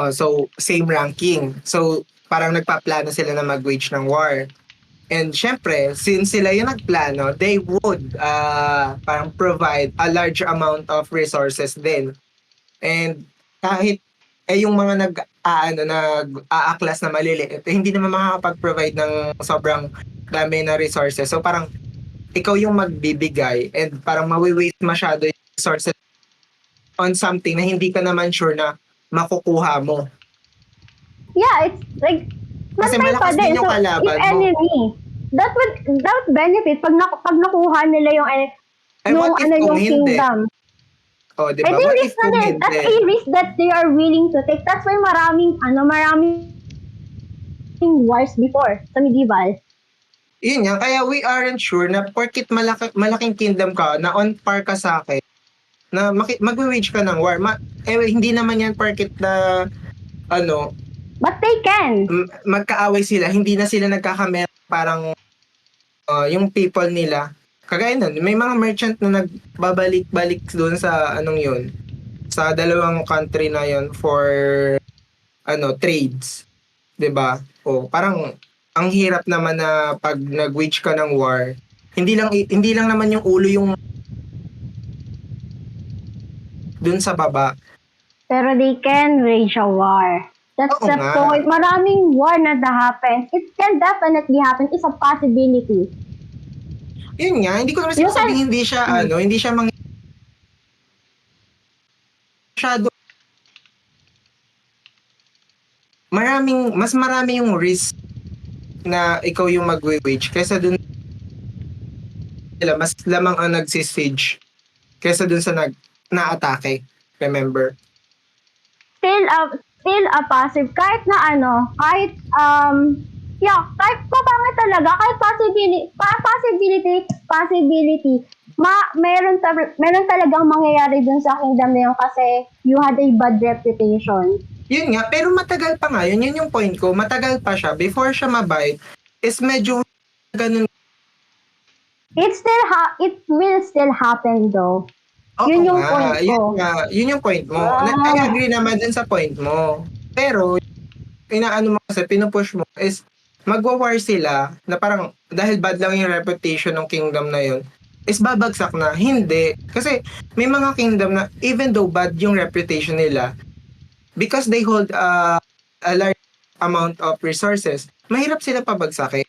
So, same ranking. So, parang nagpaplano sila na mag-wage ng war. And syempre, since sila yung nagplano, they would parang provide a large amount of resources din. And kahit yung mga nag-aaklas na maliliit, hindi naman makakapag-provide ng sobrang dami na resources. So parang ikaw yung magbibigay and parang mawi-waste masyado yung resources on something na hindi ka naman sure na makukuha mo. Yeah, it's like kasi malakas din yung kalaban mo. Enemy, that would benefit pag nakuha nila yung yung kingdom. Diba? What if kung hindi? That's a risk that they are willing to take. That's why maraming wars before sa medieval. Yun nga, kaya we aren't sure na porkit malaking kingdom ka, na on par ka sa akin, na mag-wage ka ng war. Hindi naman yan porkit na but they can. Magkaaway sila, hindi na sila nagkakamera parang yung people nila. Kagaya nun, may mga merchant na nagbabalik-balik doon sa yun, sa dalawang country na yun for trades. 'Di ba? Parang ang hirap naman na pag nag-wage ka ng war, hindi lang naman yung ulo yung doon sa baba. Pero they can wage a war. That's the point. Maraming war na happen. It can definitely happen. It's a possibility. Yun nga, hindi ko naman sinasabing hindi siya, hindi siya masyado. Mas marami yung risk na ikaw yung mag-wage kaysa dun mas lamang ang nagsisiege kaysa dun sa na-atake. Remember? Still a passive kahit na kahit papangit talaga kahit possibility meron talagang mangyayari dun sa kingdom na yun kasi you had a bad reputation. Yun nga, pero matagal pa nga yun yung point ko, matagal pa siya before siya mabite is medyo ganun. It will still happen though. Yun yung point ko. Yun yung point mo. I agree naman dun sa point mo. Pero, inaano mo kasi, pinupush mo is magwa-war sila na parang dahil bad lang yung reputation ng kingdom na yun, is babagsak na. Hindi. Kasi may mga kingdom na even though bad yung reputation nila, because they hold a large amount of resources, mahirap sila pabagsakin.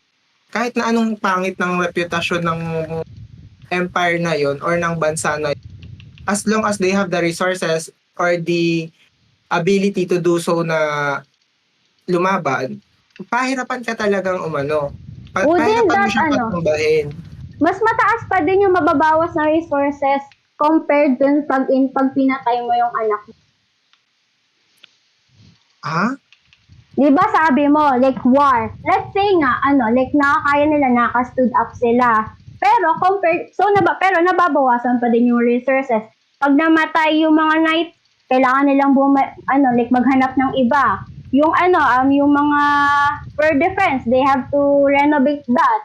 Kahit na anong pangit ng reputasyon ng empire na yun or ng bansa na yun, as long as they have the resources or the ability to do so na lumaban, pahirapan ka talagang pahirapan mo siyang patumbahin. Mas mataas pa din yung mababawas na resources compared dun pag pinatay mo yung anak mo. Di ba sabi mo, like war, let's say nga, like nakakaya nila, naka-stood up sila. Pero pero nababawasan pa din yung resources. Pag namatay yung mga knights, kailangan nilang like maghanap ng iba. yung yung mga for defense, they have to renovate that.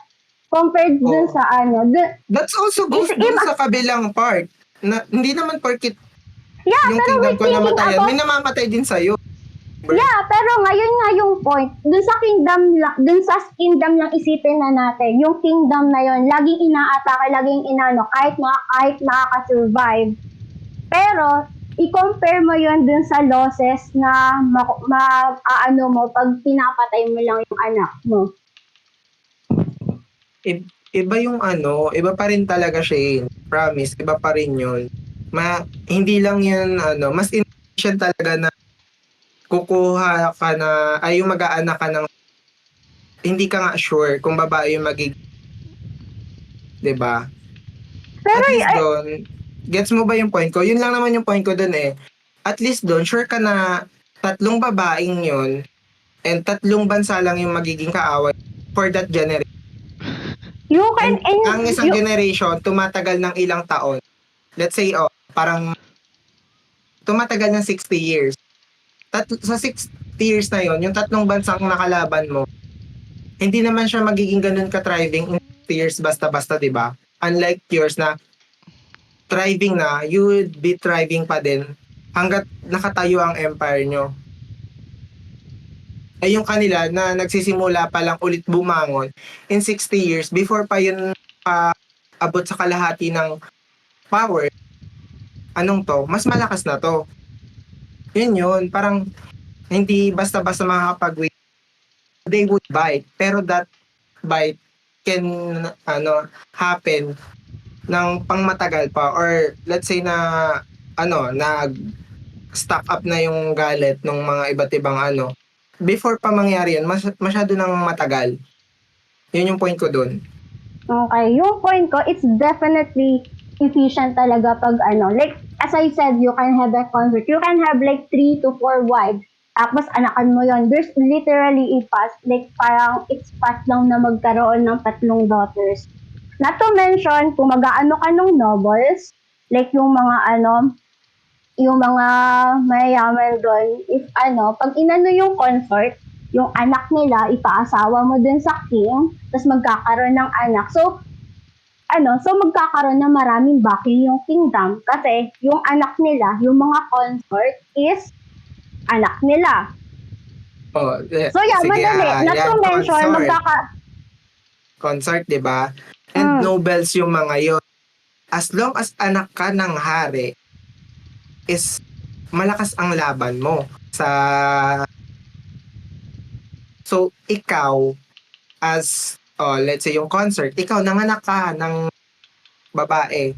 Compared dun Oo. sa That's also goes If- dun if- sa kabilang part. Na, hindi naman porkit yeah, yung pero kingdom we're ko thinking namatayan, about may namamatay din sa'yo. yeah, pero ngayon nga yung point, dun sa kingdom lang isipin na natin, yung kingdom na yon laging inaatake, laging kahit makaka-survive. Pero, i-compare mo yon dun sa losses na pag pinapatay mo lang yung anak mo. Iba yung iba pa rin talaga Shane. Promise, iba pa rin yun. Hindi lang yun, mas efficient talaga na kukuha ka na, ay yung mag-aanak ka ng, hindi ka nga sure kung babae yung magiging, 'di ba? Pero, At least doon, gets mo ba yung point ko? Yun lang naman yung point ko doon eh. At least doon, sure ka na 3 babaeng yun and 3 bansa lang yung magiging kaaway for that generation. you can, And ang isang you, generation, tumatagal ng ilang taon. Let's say, parang tumatagal ng 60 years. Sa 60 years na yon, yung 3 bansang nakalaban mo, hindi naman siya magiging ganun ka-thriving in 60 years basta-basta, di ba? Unlike yours na thriving na, you would be thriving pa din hanggat nakatayo ang empire nyo. Ay yung kanila na nagsisimula pa lang ulit bumangon in 60 years before pa yun abot sa kalahati ng power. Anong to? Mas malakas na to. Yun. Parang hindi basta-basta makakapag-win. They would bite. Pero that bite can happen ng pangmatagal pa or let's say na nag stack up na yung galit ng mga iba't ibang before pa mangyari yan masyado nang matagal. Yun yung point ko dun. okay, yung point ko, it's definitely efficient talaga pag like, as I said, you can have a concert, you can have like 3 to 4 wives, tapos anakan mo yon. There's literally a path, like parang it's path lang na magkaroon ng 3 daughters. Not to mention, kung mag-aano ka ng nobles, like yung mga yung mga mayayaman doon, if pag inano yung consort, yung anak nila, ipaasawa mo dun sa king, tapos magkakaroon ng anak. So magkakaroon ng maraming backing yung kingdom kasi yung anak nila, yung mga consort is anak nila. So yeah, sige, madali. Not to mention, consort, di ba? And nobles yung mga yon. As long as anak ka ng hari, is malakas ang laban mo so ikaw as let's say yung consort, ikaw nanganak ka ng babae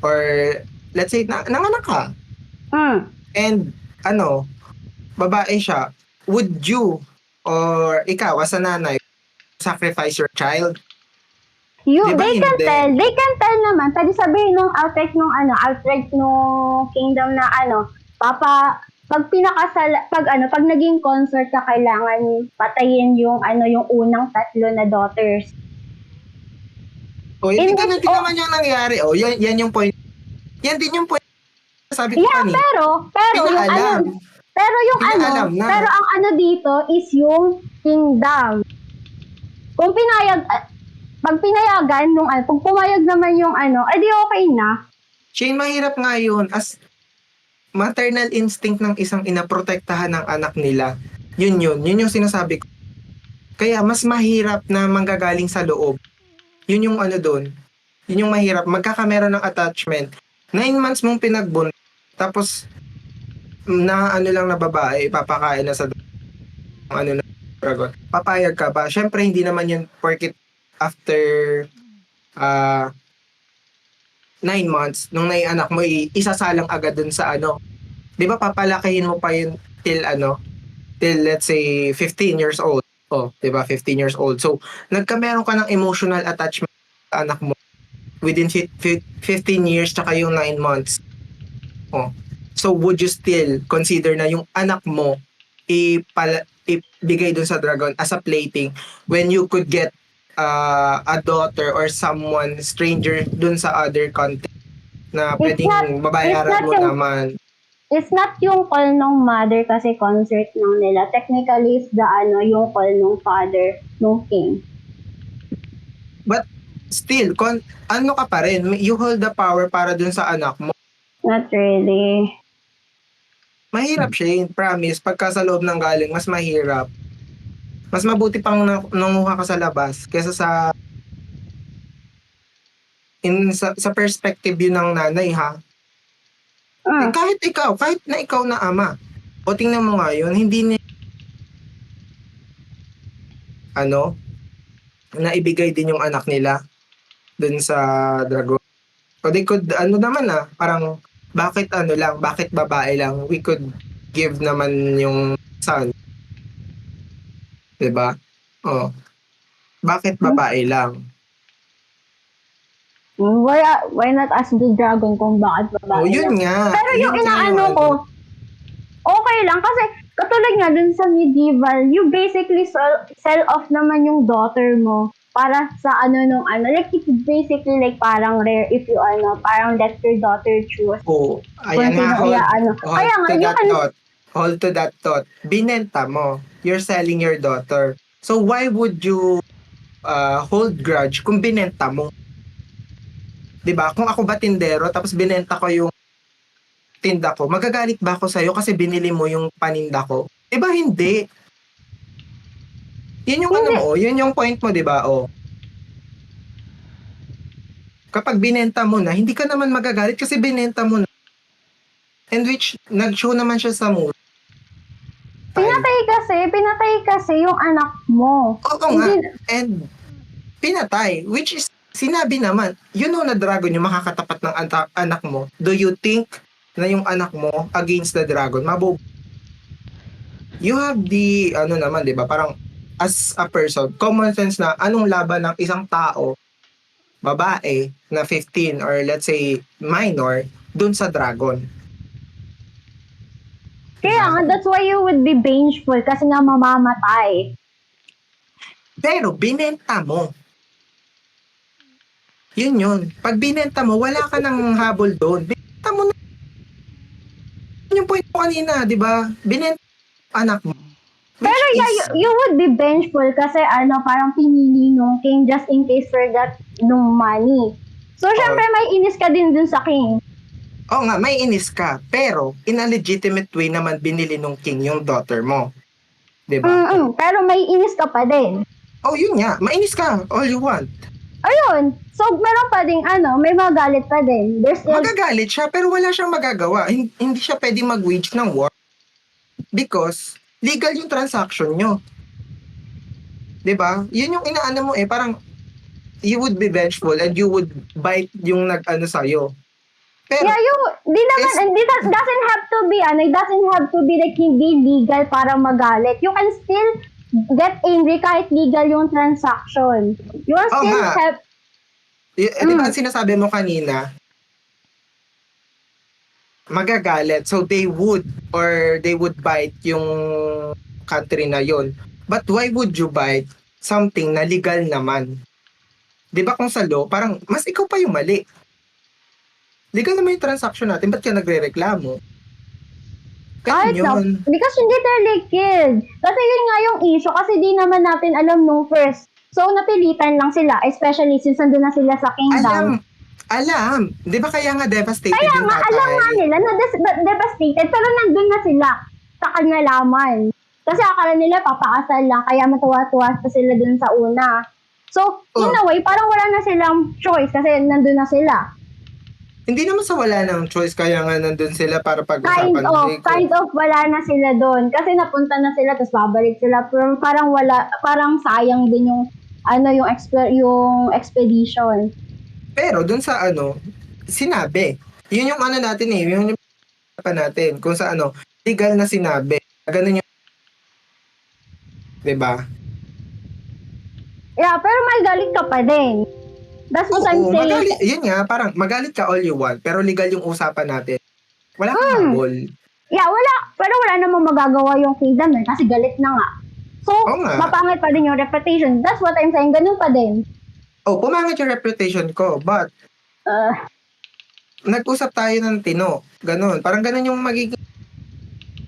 or let's say nanganak ka and babae siya, would you or ikaw as a nanay sacrifice your child? Diba They can tell naman, pwede sabihin nung outright nung kingdom na papa, pag naging consort ka, kailangan patayin yung unang 3 na daughters. Hindi ganun din naman yung nangyari. Yan yung point. Yan din yung point. Sabi ko kanina. Pero ang dito is yung kingdom. Kung pag pinayagan pag pumayag naman yung edi okay na. Shane, mahirap nga yun. As maternal instinct ng isang ina, protektahan ng anak nila. Yun yung sinasabi ko. Kaya mas mahirap na manggagaling sa loob. Yun yung doon. Yun yung mahirap. Magkakameron ng attachment. 9 months mong pinagbun. Tapos, na lang na babae, papakain na sa na dragon. Papayag ka ba? Syempre, hindi naman yun porkit after 9 months, nung naianak mo, isasalang agad dun sa di ba papalakihin mo pa yun till let's say 15 years old. Di ba 15 years old. So, nagkameron ka ng emotional attachment sa anak mo within 15 years tsaka yung 9 months. So, would you still consider na yung anak mo ibigay dun sa dragon as a plaything when you could get a daughter or someone stranger dun sa other context na pwedeng babayaran mo naman? It's not yung call ng mother kasi concert lang nila. Technically, it's the yung call ng father, ng king. But still, ano ka pa rin, you hold the power para dun sa anak mo. Not really. Mahirap siya yun, promise. Pagka sa loob ng galing, mas mahirap. Mas mabuti pang nanguha ka sa labas kesa sa sa perspective yun ng nanay, ha? Eh, kahit na ikaw na ama, o tingnan mo nga yun, hindi ni naibigay din yung anak nila dun sa dragon. O they could, parang, bakit babae lang, we could give naman yung son. Diba? Oh. Bakit babae lang? Why not ask the dragon kung bakit babae Oh, yun lang? nga. Pero Yun yung nga inaano yung ko, okay lang. Kasi katulad nga dun sa medieval, you basically sell off naman yung daughter mo para sa like it's basically like parang rare if you parang let your daughter choose. Oh, ayan Kung nga, sino kaya Kaya nga, you can, hold to that thought. Binenta mo. You're selling your daughter. So why would you hold grudge kung binenta mo? 'Di ba? Kung ako ba tindero tapos binenta ko yung tinda ko, magagalit ba ako sa'yo kasi binili mo yung paninda ko? 'Di ba hindi? Yun yung yun yung point mo, 'di ba? Oh. Kapag binenta mo na, hindi ka naman magagalit kasi binenta mo na. And which, nag-show naman siya sa movie. pinatay kasi yung anak mo. Oo nga. And pinatay. Which is, sinabi naman, na dragon yung makakatapat ng anak mo. Do you think na yung anak mo against the dragon, you have the, di ba, parang as a person, common sense na anong laban ng isang tao, babae, na 15 or let's say minor, dun sa dragon. Kaya nga, that's why you would be vengeful kasi nga mamamatay. Pero binenta mo. Yun. Pag binenta mo, wala ka nang habol doon. Binenta mo na. Yun yung point mo kanina, di ba? Binenta anak mo. Pero you would be vengeful kasi parang pinili nung king just in case for that nung money. So, syempre may inis ka din dun sa king. Oo nga, may inis ka. Pero, in a legitimate way naman binili nung king yung daughter mo. Di ba? Pero may inis ka pa din. Oh, yun nga. Mainis ka. All you want. Ayun. So, meron pa ding may magalit pa din. There's still... Magagalit siya, pero wala siyang magagawa. Hindi siya pwedeng mag-wage ng war. Because, legal yung transaction nyo. Diba? Yun yung inaano mo parang, you would be vengeful and you would bite yung nag-ano sa'yo. Pero, yeah, it doesn't have to be, it doesn't have to be like hindi legal para magalit. You can still get angry kahit legal yung transaction. You can still have... Di ba sinasabi mo kanina, magagalit. So they would bite yung country na yon. But why would you bite something na legal naman? Di ba kung sa law, parang mas ikaw pa yung mali. Legal naman yung transaction natin, ba't ka nagre-reklamo? Ganun yun. Because hindi they're killed. Kasi yun nga yung issue, kasi di naman natin alam nung first. So, napilitan lang sila, especially since nandun na sila sa kingdom. Alam. Di ba kaya nga devastated kaya yung tatay? Kaya nga, alam nga nila na devastated, pero nandun na sila sa kanalaman. Kasi akala nila papakasal lang, kaya matuwa-tuwa pa sila dun sa una. So, in a way, parang wala na silang choice kasi nandun na sila. Hindi naman sa wala ng choice, kaya nga nandun sila para pag-usapan. Kind of wala na sila doon. Kasi napunta na sila, tapos babalik sila. Pero parang wala, parang sayang din yung, yung expedition. Pero dun sa sinabi. Yun yung natin yung natin. Kung sa legal na sinabi. Ganun yung, diba? Yeah, pero magalit ka pa din. That's what I'm saying. Magalit, yun nga, parang magalit ka all you want, pero legal yung usapan natin. Wala kang habol. Yeah, wala. Pero wala namang magagawa yung kingdom kasi galit na nga. So, mapangit pa din yung reputation. That's what I'm saying. Ganun pa din. Pumangit yung reputation ko, but nag-usap tayo ng tino. Ganon. Parang ganon yung magiging,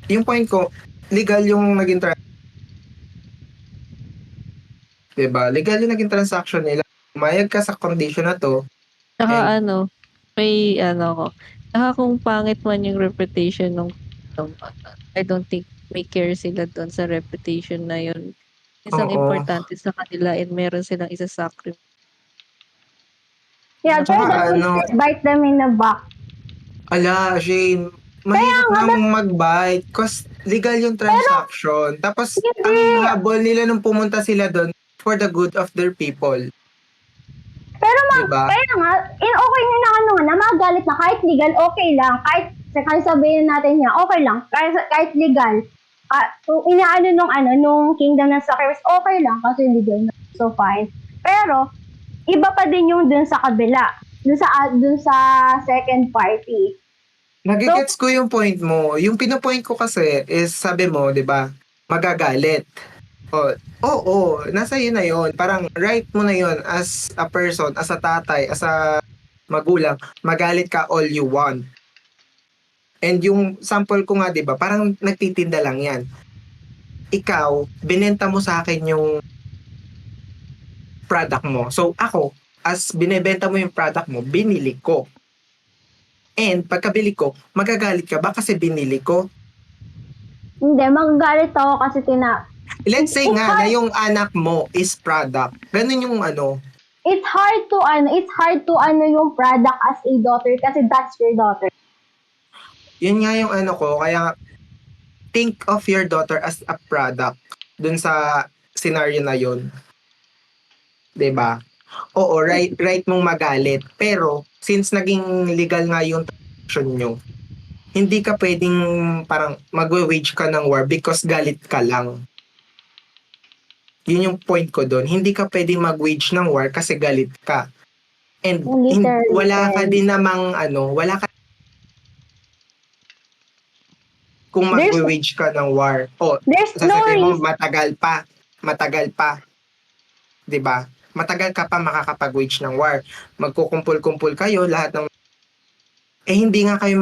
yung point ko, legal yung naging diba? Legal yung naging transaction nila. Umayag ka sa condition na to, and Tsaka may ko, tsaka kung pangit man yung reputation nung I don't think may care sila dun sa reputation na yun. Isang oo. importante sa kanila and meron silang isa-sacrifice. Yeah, pero Tsaka that would ano, just bite them in the back. ala, Shane, mahirap nga mag-bite cause legal yung transaction. Tapos, ang Hindi. habol nila nung pumunta sila doon for the good of their people. Pero Diba? kaya nga, okay nyo na na magalit na kahit legal, okay lang. Kahit sabihin natin niya, okay lang. Kahit legal. Kung inaano nung kingdom ng sacrifice, okay lang kasi legal na. So, fine. Pero, iba pa din yung dun sa kabila. Dun sa second party. Nagigets ko yung point mo. Yung pinopoint ko kasi is, sabi mo, di ba, magagalit. Oo, nasa iyo na yon. Parang right mo na yon as a person, as a tatay, as a magulang, magalit ka all you want. And yung sample ko nga, di ba, parang nagtitinda lang yan. Ikaw, binenta mo sa akin yung product mo. So ako, as binebenta mo yung product mo, binili ko. And pagkabili ko, magagalit ka ba kasi binili ko? Hindi, magagalit ako kasi Let's say It's nga na hard. yung anak mo is product. Ganun yung it's hard to yung product as a daughter kasi that's your daughter. yun nga yung ko, kaya think of your daughter as a product dun sa scenario na yun. 'Di ba? Oo, right mong magalit. Pero, since naging legal nga yung transaction nyo, hindi ka pwedeng parang magwe-wage ka ng war because galit ka lang. Yun yung point ko doon. Hindi ka pwedeng mag-wage ng war kasi galit ka. And Literally, wala ka friend. din namang wala ka kung There's- mag-wage ka ng war. There's no Sasabihin mo reason. matagal pa. 'Di ba? Matagal ka pa makakapag-wage ng war. Magkukumpul-kumpul kayo lahat ng hindi nga kayo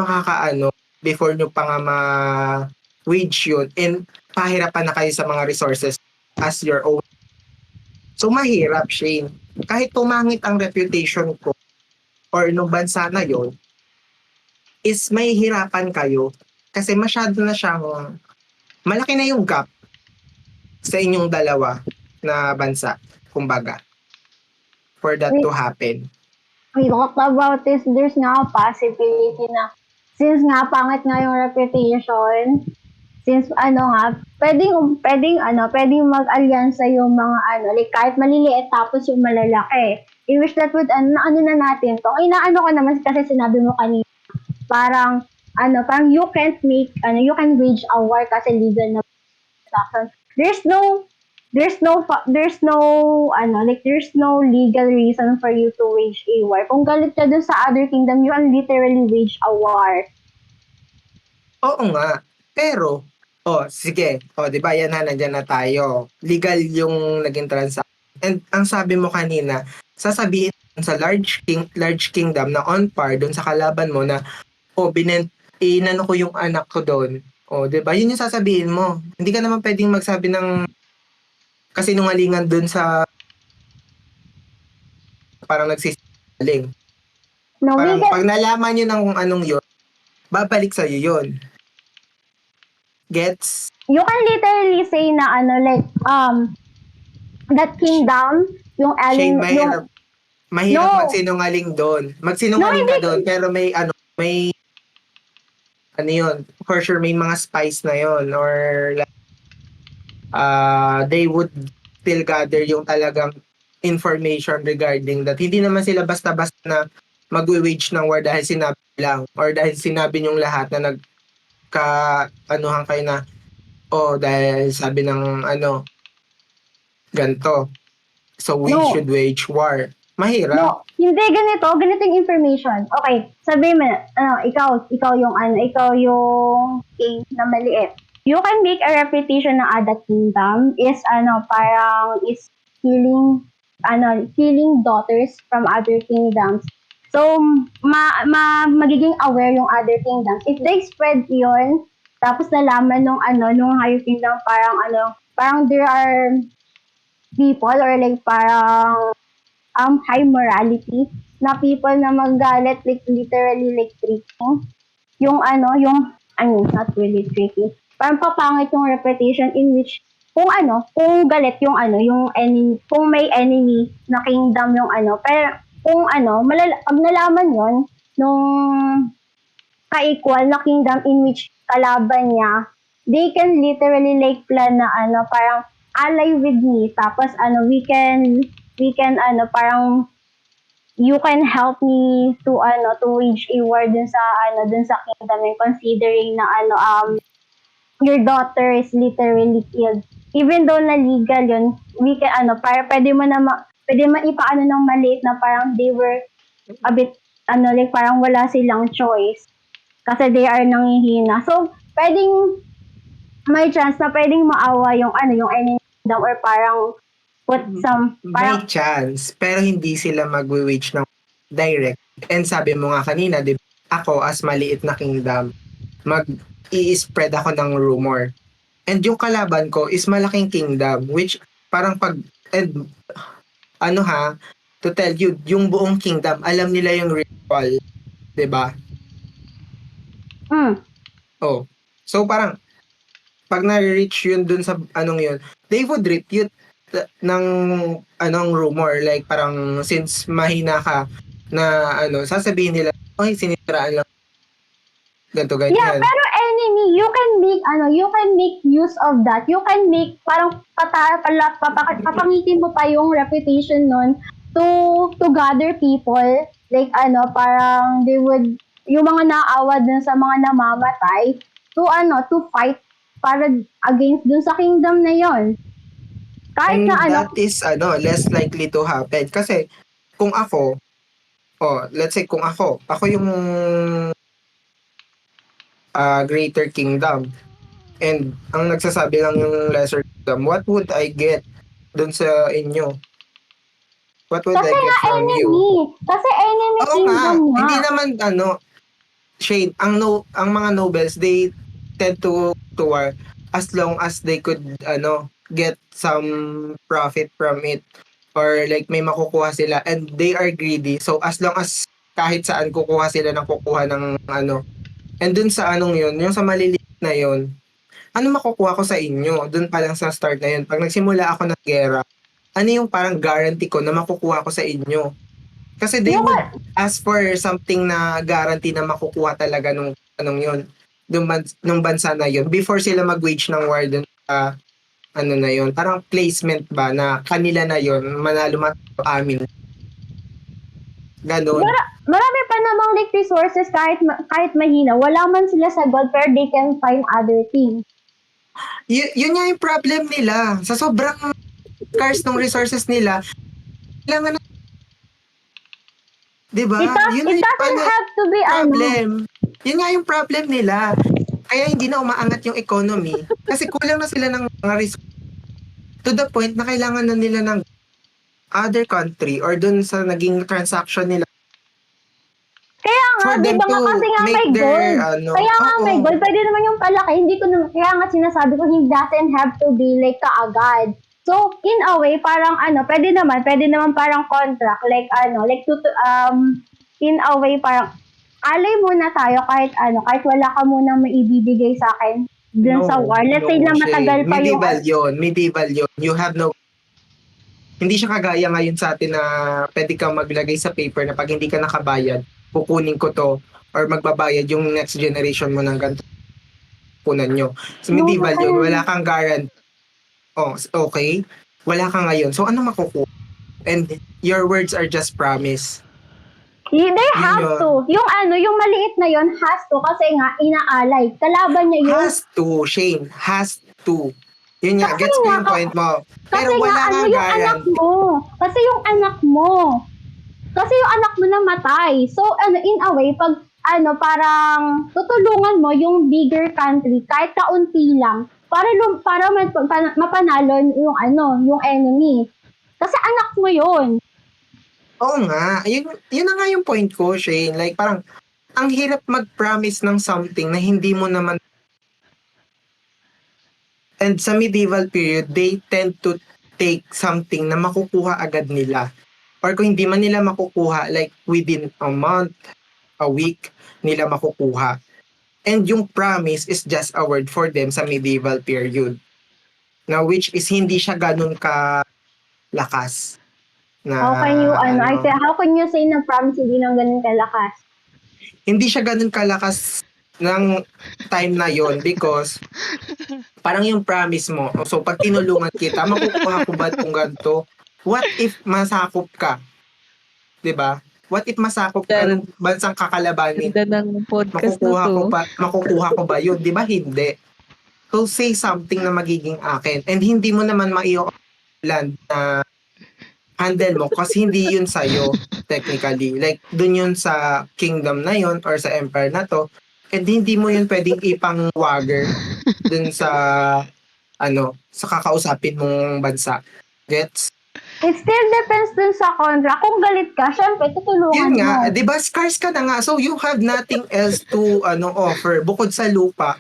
before nyo pa nga ma-wage yun and pahirapan na kayo sa mga resources as your own. So mahirap, Shane. Kahit pumangit ang reputation ko or nung bansa na yon, is may hirapan kayo kasi masyado na siyang malaki na yung gap sa inyong dalawa na bansa, kumbaga, for that to happen. We talked about this, there's nga a possibility na since nga pangit nga yung reputation, since pwedeng mag-alyansa yung mga like kahit maliliit tapos yung malalaki. In which that would, na natin to. Inaano ko naman kasi sinabi mo kanina, parang you can't you can wage a war kasi legal na transaction. There's no legal reason for you to wage a war. Kung galit ka dun sa other kingdom, you can literally wage a war. Oo nga. Pero, sige. Di ba yan nandiyan na tayo. Legal yung naging transaction. And ang sabi mo kanina, sasabihin sa large kingdom na on par doon sa kalaban mo na, inano ko yung anak ko doon. Di ba? Yun yung sasabihin mo. Hindi ka naman pwedeng magsabi ng kasinungalingan doon sa parang nagsisinungaling. No, Parang pag nalaman nyo ng kung anong yun, babalik sa'yo yun. Gets? You can literally say na that kingdom, yung Shane, alien, mahirap No. magsinungaling doon. Magsinungaling ka doon, pero may yun, for sure may mga spies na yun or they would still gather yung talagang information regarding that. Hindi naman sila basta-basta na mag-wage ng war dahil sinabi lang or dahil sinabi niyong lahat na nagka-anuhan kayo na dahil sabi ng ganto. So we No. should wage war. Mahirap. No, hindi ganito yung information. Okay, sabi mo, ikaw yung king na maliit. You can make a reputation ng other kingdom is killing daughters from other kingdoms. So, magiging aware yung other kingdoms. If they spread yun, tapos nalaman nung higher kingdom, parang there are people or like parang high morality na people na magalit, like literally like tricking. I mean, not really tricky. Parang papangit yung reputation in which kung galit yung enemy, kung may enemy na kingdom yung pero kung pag nalaman yon nung ka-equal na kingdom in which kalaban niya, they can literally like plan na parang ally with me, tapos we can parang you can help me to wage a war dun sa kingdom, and considering na your daughter is literally killed. Even though na legal yun, we can para pwede mo ipaano ng maliit na parang they were a bit like parang wala silang choice kasi they are nanghihina. So pwedeng may chance na pwedeng maawa yung enemy kingdom, or parang put some May parang chance, pero hindi sila mag-wage ng direct. And sabi mo nga kanina, di ba, ako as maliit na kingdom, mag-i-spread ako ng rumor. And yung kalaban ko is malaking kingdom, which parang to tell you, yung buong kingdom, alam nila yung ritual, di ba? Oh. So parang, pag na-reach yun dun sa yun, they would refute ng rumor, like parang since mahina ka na sasabihin nila, oy, siniraan lang ganito ganyan. Yeah, pero enemy, you can make use of that. You can make parang papangitin mo pa yung reputation nun to gather people, like parang they would, yung mga naawa dun sa mga namamatay, to fight para against dun sa kingdom na yon. Kahit And na that is less likely to happen. Kasi kung ako, let's say kung ako yung greater kingdom, and ang nagsasabi lang yung lesser kingdom, what would I get dun sa inyo? What would kasi I get from enemy. you? Kasi enemy Oo nga, kingdom nga. hindi naman Shane, ang mga nobles, they tend to war as long as they could get some profit from it, or like may makukuha sila, and they are greedy. So as long as kahit saan kukuha sila ng kukuha ng and dun sa yun, yung sa maliliit na yun, makukuha ko sa inyo? Dun pa lang sa start na yun, pag nagsimula ako ng gera, ano yung parang guarantee ko na makukuha ko sa inyo? Kasi they would ask for something na guarantee na makukuha talaga nung yun, nung bansa na yun, before sila mag-wage ng war dun sa na yun, parang placement ba na kanila na yun, manalo matalo amin. Ganon. Marami pa namang like resources kahit mahina. Wala man sila sa gold, pero they can find other things. Yun nga yung problem nila. Sa sobrang scarce ng resources nila, kailangan na, diba? It doesn't have to be problem. Yun nga yung problem nila. Kaya hindi na umaangat yung economy. Kasi kulang na sila ng mga resources. To the point na kailangan na nila ng other country or dun sa naging transaction nila. Kaya nga, di ba nga, kasi nga may gold. Kaya nga may gold. Pwede naman yung palaki. Kaya nga sinasabi ko, it doesn't have to be like kaagad. So, in a way, parang pwede naman parang contract. Like in a way, parang alay muna tayo kahit wala ka munang maibibigay sa akin dun sa war. Let's say na matagal pa medieval yun. You have no, hindi siya kagaya ngayon sa atin na pwede kang maglagay sa paper na pag hindi ka nakabayad, kukunin ko to, or magbabayad yung next generation mo ng ganito. Punan nyo. So medieval yun, wala kang guarantee. Okay? Wala ka ngayon. So ano makukuha? And your words are just promise. They have to. Yung maliit na yon has to, kasi nga inaalay. Kalaban niya yun. Has to, Shane. Has to. Yun nga, gets ko yung point mo. Pero wala kang guarantee. Kasi yung anak mo namatay. So, in a way, pag parang tutulungan mo yung bigger country, kahit kaunti lang, para mapanalo yung enemy. Kasi anak mo yun. Oo nga, yun na nga yung point ko, Shane. Like, parang, ang hirap mag-promise ng something na hindi mo naman. And sa medieval period, they tend to take something na makukuha agad nila. Or kung hindi man nila makukuha, like within a month, a week, nila makukuha. And yung promise is just a word for them sa medieval period. Now, which is hindi siya ganun ka lakas. Na, How can you say na promise hindi nang ganun kalakas? Hindi siya ganun kalakas ng time na yon because parang yung promise mo, so pag tinulungan kita, makukuha ko ba itong ganito? What if masakop ka? 'Di ba? What if masakop ka ng bansang kakalabanin? Ganda ng podcast na to. Makukuha ko ba yun? 'Di ba hindi? So say something na magiging akin and hindi mo naman land na handle mo kasi hindi yun sa'yo technically. Like dun yun sa kingdom na yun or sa empire na to and hindi mo yun pwedeng ipang-wagger dun sa sa kakausapin mong bansa. Gets? It still depends dun sa contract. Kung galit ka, syempre, tutulungan Yun mo. nga, 'di ba scars ka na nga. So you have nothing else to offer bukod sa lupa.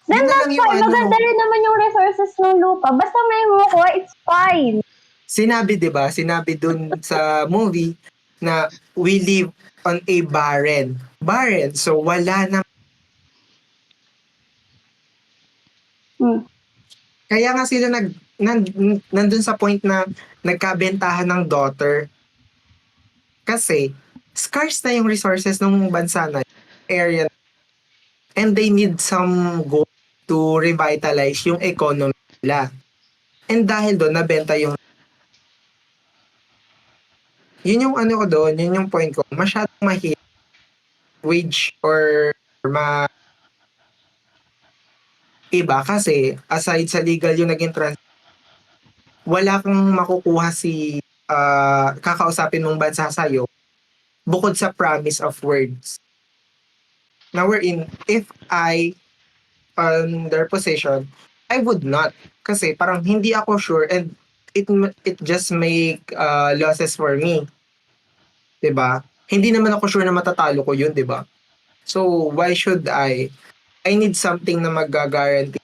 Then Yun na that's lang yung fine. Maganda rin naman yung resources ng lupa. Basta may makukuha, it's fine. Sinabi 'di ba? Sinabi dun sa movie na we live on a barren. Barren. So wala na. Kaya nga sila nandun sa point na nagkabentahan ng daughter. Kasi scarce na yung resources ng bansa na area and they need some gold to revitalize yung economy nila. And dahil doon nabenta yung yun yung ko doon, yun yung point ko. Masyadong mahirap wage or iba kasi aside sa legal yung naging wala kang makukuha si kakausapin mong bansa sa'yo bukod sa promise of words. Now we're in, if I on their position, I would not. Kasi parang hindi ako sure and it just make losses for me. 'Di ba? Hindi naman ako sure na matatalo ko yun, 'di ba? So why should I need something na mag-guarantee.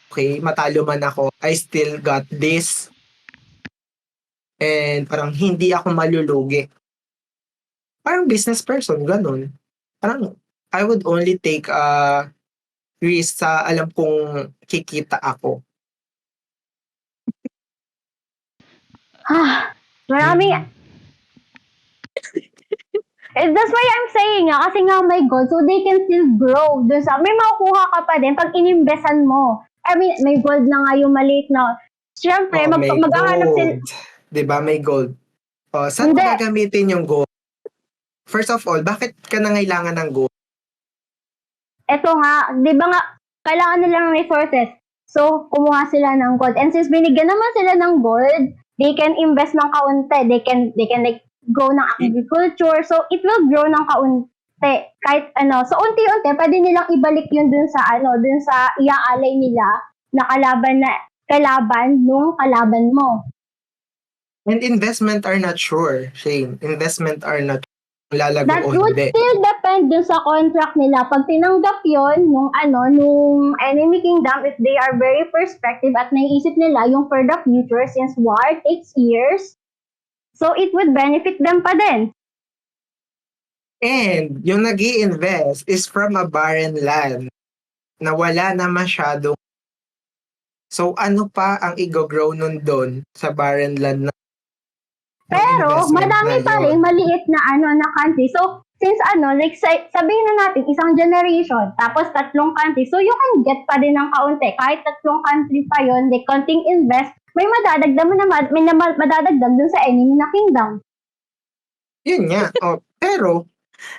Okay, matalo man ako, I still got this. And parang hindi ako malulugi. Parang business person, ganun. Parang I would only take risk sa alam kong kikita ako. Marami. That's why I'm saying kasi nga may gold, so they can still grow. Dun sa, may makukuha ka pa din pag inimbesan mo. I mean, may gold na nga yung maliit na. Siyempre, may maghahanap sila. gold. Diba, may gold. Saan mo gagamitin yung gold? First of all, bakit ka nangailangan ng gold? Eto nga, di ba nga, kailangan nila ng resources. So, kumuha sila ng gold. And since binigyan naman sila ng gold, they can invest ng kaunti. They can like grow ng agriculture. So, it will grow ng kaunti. Kahit so unti-unti, pwede nilang ibalik yun dun sa iaalay nila na kalaban nung kalaban mo. And investment are not sure, Shane. Investment are not lalago That o would hindi. still depend dun sa contract nila. Pag tinanggap yun nung enemy kingdom, if they are very perspective at naiisip nila yung for the future since war takes years, so it would benefit them pa din. And yung nag-i-invest is from a barren land na wala na masyadong. So ano pa ang i-grow nun doon sa barren land na pero madami pa rin maliit na na country. So since like sabihin na natin isang generation tapos 3 country, so you can get pa din ng kaunti kahit 3 country pa yon, they konting invest, may madadagdag madadagdag dun sa enemy na kingdom. Yun nga. Pero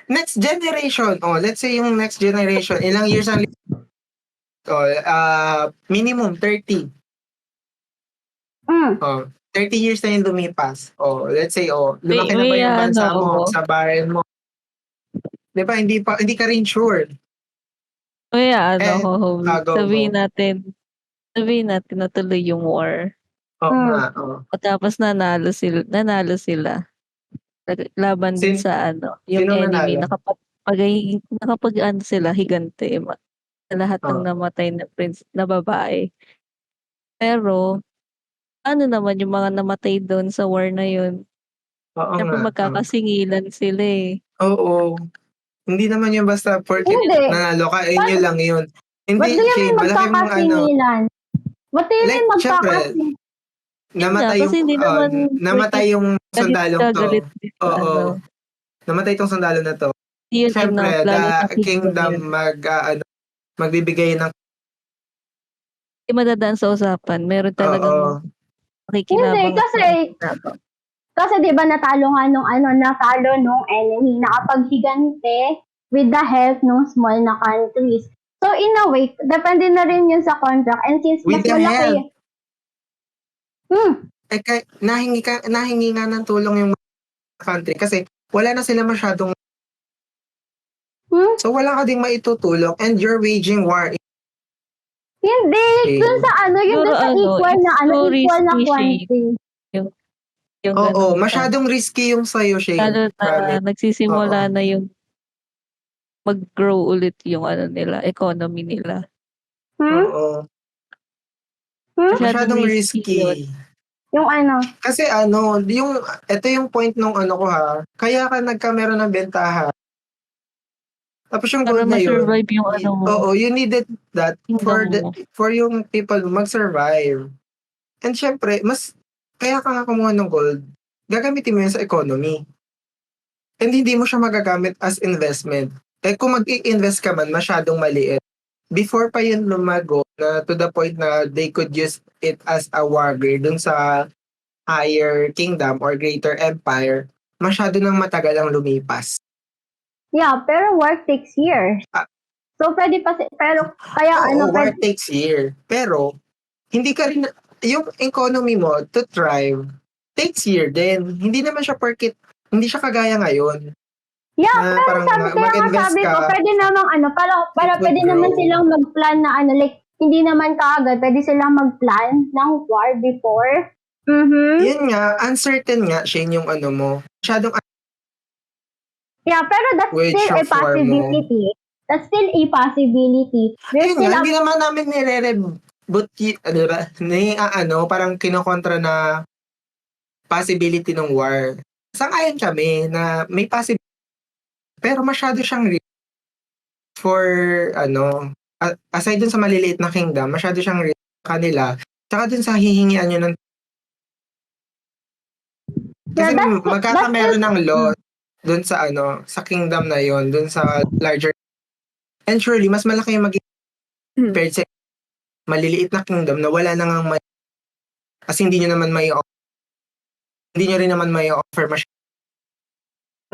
next generation, let's say yung next generation, ilang years ang minimum 30. 30 years na yung lumipas. Let's say, lumaki na ba yung bansa mo sa barren mo? Di ba, hindi ka rin sure. Sabihin natin natuloy yung war. Oo Mm. nga, oo. Tapos nanalo sila. Laban dun Sin sa yung sinong enemy nanalo? nakapag-ano sila higante sa lahat ng Oo. namatay na babae. Pero ano naman yung mga namatay dun sa war na yun, Oo siyempre nga, oo. magkakasingilan sila, eh. Oo. Hindi naman yun basta porket Hindi. nanalo ka, What, yun lang yun. what do Hindi, you mean Shane, malaking magkakasingilan? What do you mean like siyempre magkakasing? Yun nga kasi hindi naman porket namatay yung galit sundalong ka, to. galit din sa Oo, namatay tong sundalo na 'to. yun enough Siyempre lalo the na kingdom kingdom yun. magbibigay ng Hindi madadaan sa usapan, meron talagang oo, Hindi, makikinabang at kasi makikinabang. Kasi 'di ba natalo nung enemy, nakapaghigante with the help ng small na countries. So in a way, depende na rin yun sa contract and since with mas the help. malaki, hmm, Nahingi nga ng tulong yung country kasi wala na sila masyadong hmm, so wala ka ding maitutulong and you're waging war hindi, dun Shane. sa yun Siguro dun sa it's too equal na risky, Shane, quantity. yung yung Oo, gano'n pa. masyadong risky yung sa'yo, Shane. Lalo na Promise. Oo. nagsisimula na yung mag-grow ulit yung nila, economy nila. Hmm? Oo. Hmm? Masyadong Masyadong risky yun. risky. Yung Kasi ito yung point nung ko ha, kaya ka meron ng bentaha. Tapos yung Para gold na yun, ma-survive yung mo, oo, you needed that kingdom mo. for yung people mag-survive. And syempre, kaya ka nga kumuha ng gold, gagamitin mo yun sa economy. And hindi mo siya magagamit as investment. Eh kung mag-i-invest ka man, masyadong maliit. Before pa yun lumago na to the point na they could use it as a war grade dun sa higher kingdom or greater empire, masyado nang matagal ang lumipas. yeah, pero work takes years. Ah, So pwede pa pero kaya oo, war pwede, takes year. Pero, hindi ka rin, yung economy mo to thrive, takes year din. Hindi naman siya hindi siya kagaya ngayon. yeah, Na pero parang kaya nga mag-invest sabi ko, ka, pwede namang it para would pwede naman grow. silang mag-plan na like, hindi naman kaagad, pwede silang mag-plan ng war before. Mm-hmm. Yun nga, uncertain nga, Shane, yung mo. Masyadong Yeah, pero that's wage still a of war mo. possibility. That's still a possibility. There's Ayun still nga, a, hindi naman namin di ba? Parang kinokontra na possibility ng war. Sang-ayon kami na may possibility, pero masyado siyang for aside dun sa maliliit na kingdom, masyado siyang risk sa kanila. Tsaka dun sa hihingian nyo ng yeah, kasi that's magkakameron still, ng law dun sa sa kingdom na yon, dun sa larger and surely mas malaki yung compared sa maliliit na kingdom na wala na ngang kasi hindi nyo rin naman may offer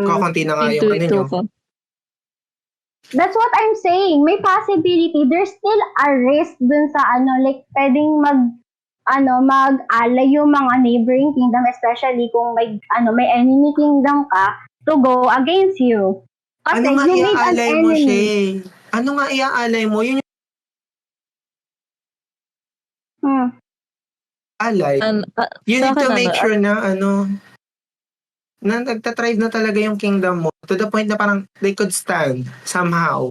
kakunti na nga yung Intuito nyo. ka. that's what I'm saying. May possibility. There's still a risk dun sa like pwedeng mag-alay yung mga neighboring kingdom, especially kung may enemy kingdom ka to go against you. Kasi Ano nga you need an iaalay mo, enemy. Shay? Ano nga iaalay mo? Yun yung Hmm. alay. You Sa need to akin make sure na nagtatrive na talaga yung kingdom mo to the point na parang they could stand somehow.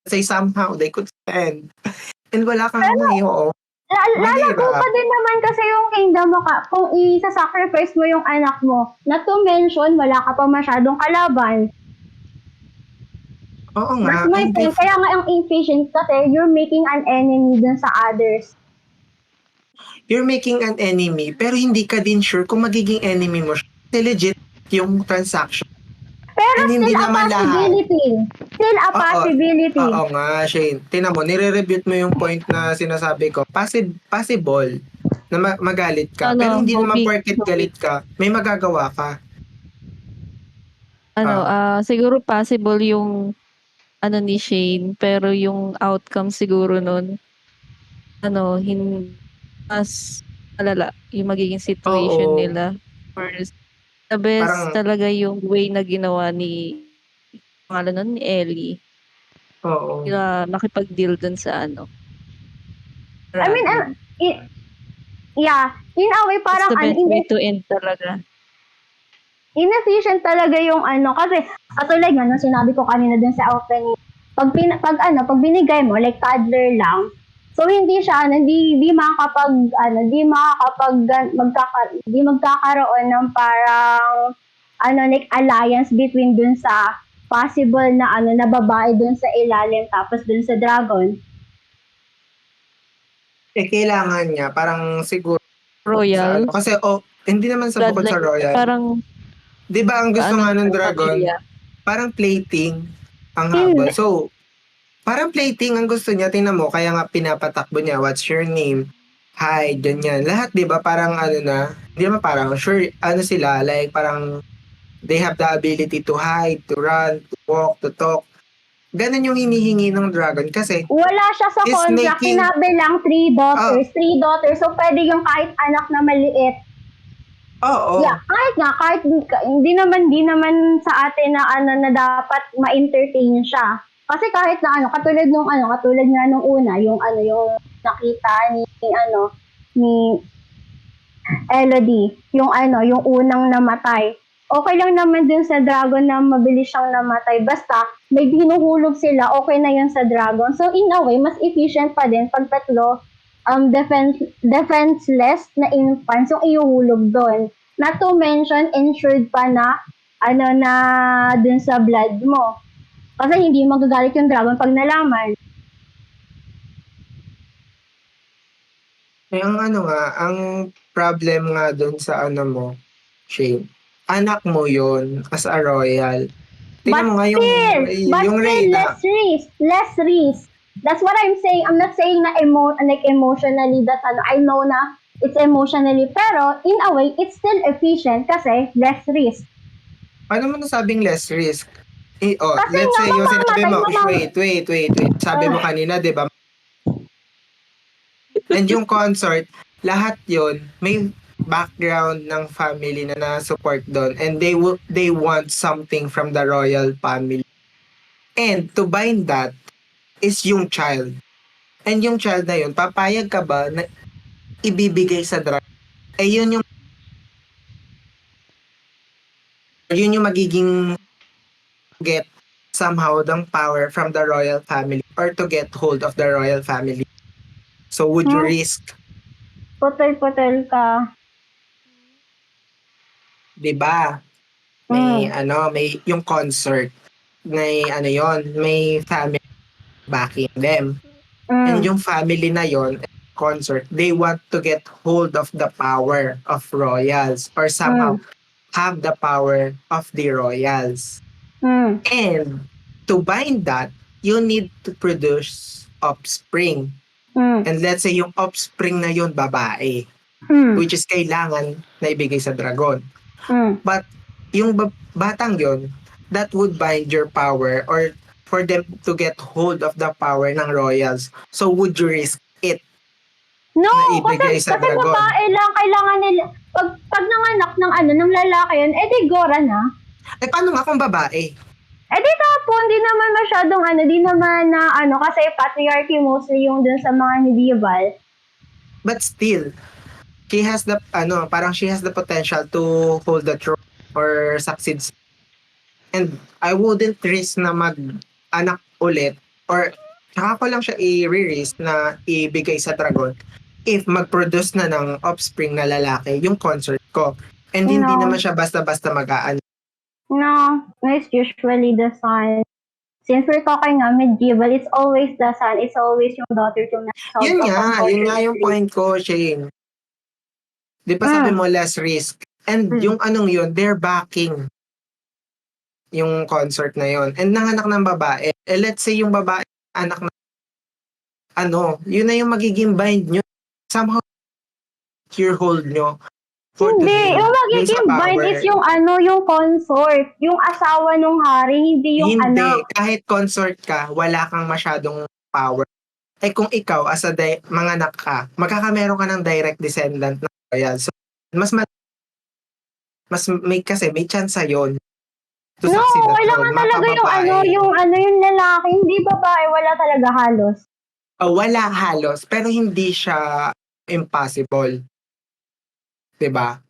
Say somehow they could stand. And wala kang mayo. Lalago pa Mahirap. din naman kasi yung kingdom mo kung isa-sacrifice mo yung anak mo. Not to mention, wala ka pa masyadong kalaban. Oo That's nga. my And point. Kaya nga ang impatient kasi you're making an enemy dun sa others. you're making an enemy pero hindi ka din sure kung magiging enemy mo siya. Kasi legit yung transaction. Pero And hindi still a naman lahat. possibility. Still a Oo. possibility. Oo nga, Shane. Tingnan mo, nire-rebute mo yung point na sinasabi ko. Possible na magalit ka. Pero hindi naman porket galit ka, may magagawa ka. Ah, siguro possible yung ni Shane, pero yung outcome siguro nun, mas malala yung magiging situation oo. nila. First, the best Parang, talaga yung way na ginawa pangalan nun, ni Ellie, oo. na makipag-deal dun sa I mean, dragon. i- Yeah, in a way, That's parang the best way to end talaga. inefficient talaga yung ano, kasi katulad nga nung sinabi ko kanina dun sa opening, pag binigay mo, like toddler lang, so hindi siya, hindi magkakaroon ng parang, like alliance between dun sa possible na na babae dun sa ilalim tapos dun sa dragon. Kailangan niya, parang siguro sa Royal. kasi hindi naman sa bukod sa Bloodline. royal. Parang, 'Di ba ang gusto nga ng dragon, pamilya. parang plating ang habol. Hindi. So, parang plating ang gusto niya, tingnan mo, kaya nga pinapatakbo niya, what's your name? Hi, ganyan. Lahat 'di ba parang na, hindi naman parang sure sila, like parang they have the ability to hide, to run, to walk, to talk. Ganun yung hinihingi ng dragon kasi Wala siya sa is contract, making sinabi lang 3 daughters, so pwede yung kahit anak na maliit. oo. Yeah, kahit hindi naman sa atin na na dapat ma-entertain siya. Kasi kahit na katulad nga nung una, yung nakita ni Elodie, yung unang namatay. Okay lang naman din sa dragon na mabilis siyang namatay. Basta may hinuhulog sila, okay na yun sa dragon. So in a way, mas efficient pa din pag tatlo defenseless na infants yung ihuhulog doon. Not to mention, insured pa na na dun sa blood mo. Kasi hindi magagalit yung dragon pag nalaman. Ang problem nga doon sa mo, Shane, anak mo yon as a royal. Tingnan mo nga yung Reyna. Less risk. That's what I'm saying. I'm not saying na emotionally that I know na it's emotionally, pero in a way, it's still efficient kasi less risk. Paano mo nasabing less risk? Kasi let's say yung sinabi mo, mamamatay. wait. Sabi mo kanina, di ba? And yung consort, lahat yon may background ng family na na-support doon, and they want something from the royal family. And to bind that is yung child. And yung child na yun, papayag ka ba na ibibigay sa dragon? Yun yung magiging get somehow the power from the royal family or to get hold of the royal family. So would you risk? Putol-putol ka. 'Di ba? May yung concert, may may family backing them. And yung family na yon, concert, they want to get hold of the power of royals or somehow have the power of the royals. And to bind that, you need to produce offspring. And let's say yung offspring na yon babae, which is kailangan na ibigay sa dragon. But yung batang yon, that would bind your power or for them to get hold of the power ng royals. So would you risk it? No, na ibigay kasi sa dragon? babae lang kailangan nila. Pag nanganak ng lalaki yun, di gora na. Paano nga kung babae? Di tapo, hindi naman masyadong di naman na kasi patriarchy mostly yung dun sa mga medieval. But still, she has the parang she has the potential to hold the throne or succeed. And I wouldn't risk na mag-anak ulit or saka ko lang siya i-risk na ibigay sa dragon if mag-produce na ng offspring na lalaki yung consort ko. And hindi naman siya basta-basta mag-aan. No, it's usually the son. Since we're talking medieval, it's always the son. It's always yung daughter to Yun nga yung point ko, Shane. Di ba sabi mo less risk? And yung yun, they're backing yung consort na yun. And nanganak ng babae. Let's say yung babae, anak na yun na yung magiging bind nyo. Somehow, your hold nyo. Hindi, yung magiging bind is yung yung consort. Yung asawa ng hari, hindi yung anak. Hindi, kahit consort ka, wala kang masyadong power. Kung ikaw, as a manganak ka, magkakameron ka ng direct descendant na royal. So, mas may chance yun. No, kailangan talaga yung lalaki, hindi babae, wala talaga halos. Wala halos, pero hindi siya impossible. 'Di ba?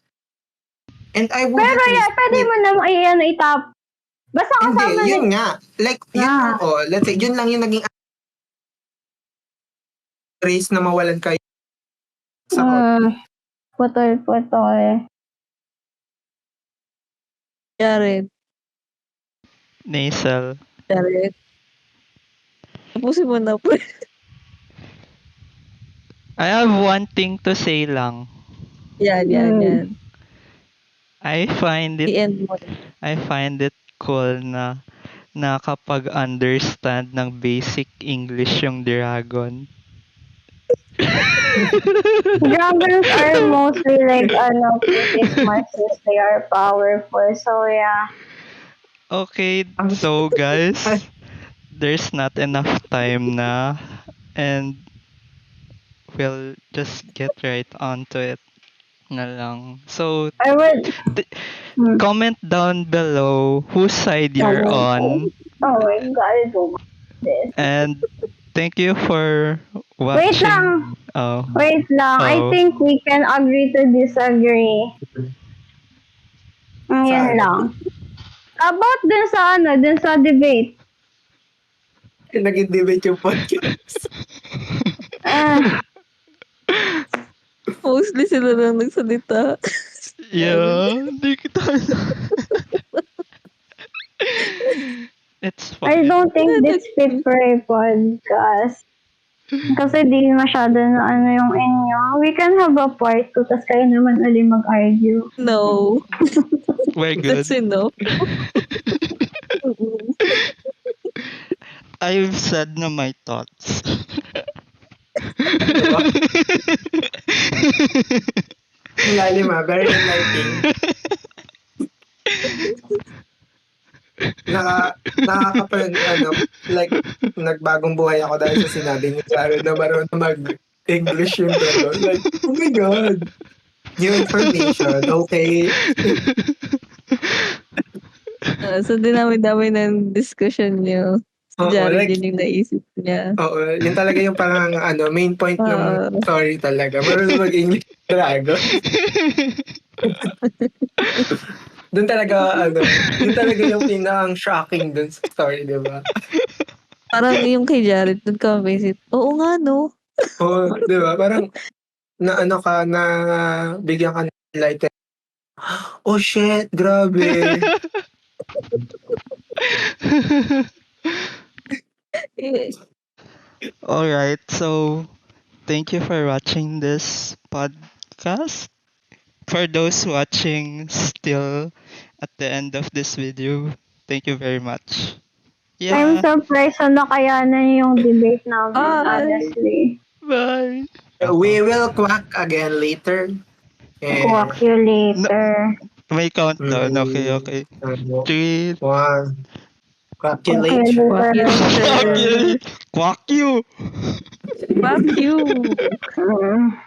And I Pero wouldn't yeah, risk pwede it. mo namang itap. Basta kasama Hindi, yun ni... nga. Like, yun lang, Yeah. let's say, yun lang yung naging race na mawalan kayo sa Putol-putol. Jared. Nasal. Jared. Tapusin mo na po. I have one thing to say lang. Yan. I find I-end mo. it cool na nakapag-understand ng basic English yung dragon. Dragons are mostly like, pretty smart since they are powerful. So, yeah. Okay, so guys, there's not enough time na and we'll just get right onto it na lang. So, I would... comment down below whose side you're on. Oh my God, I don't want this. And thank you for watching. Wait lang. Oh. Wait lang. I Oh. think we can agree to disagree. Yan Saan? lang. About dun sa debate. naging debate yung podcast. Mostly sila lang nagsalita. Yeah, hindi kita. It's I fine. don't think this fit for a podcast. Kasi di masyado na yung inyo. We can have a part 2, tas kayo naman uli mag-argue. No. We're good. That's enough. I've said na my thoughts. Lalim very enlightening. Nakakapag, like, nagbagong buhay ako dahil sa sinabi ni Jared na marunong mag-English yung gano'n. Like, oh my God. New information, okay? So, dinami-dami ng discussion niyo. Si Oo, Jared like, yun yung naisip niya. oo, yun talaga yung parang main point ng story talaga. Marunong mag-English dragon. Doon talaga, yun talaga yung pinakang shocking dun sa story, di ba? Parang yung kay Jared, dun ka visit. Oo nga, no? Oo, di ba? Parang, na bigyan ka ng enlightenment. Oh shit, grabe. Alright, so thank you for watching this podcast. For those watching still at the end of this video, thank you very much. I'm Yeah, surprised na nakayanan yung debate namin, honestly. bye. We will quack again later. And, Walk you later. May countdown. Okay. 3. One. Quack you Okay, later. later. Quack you. Fuck you. Mm.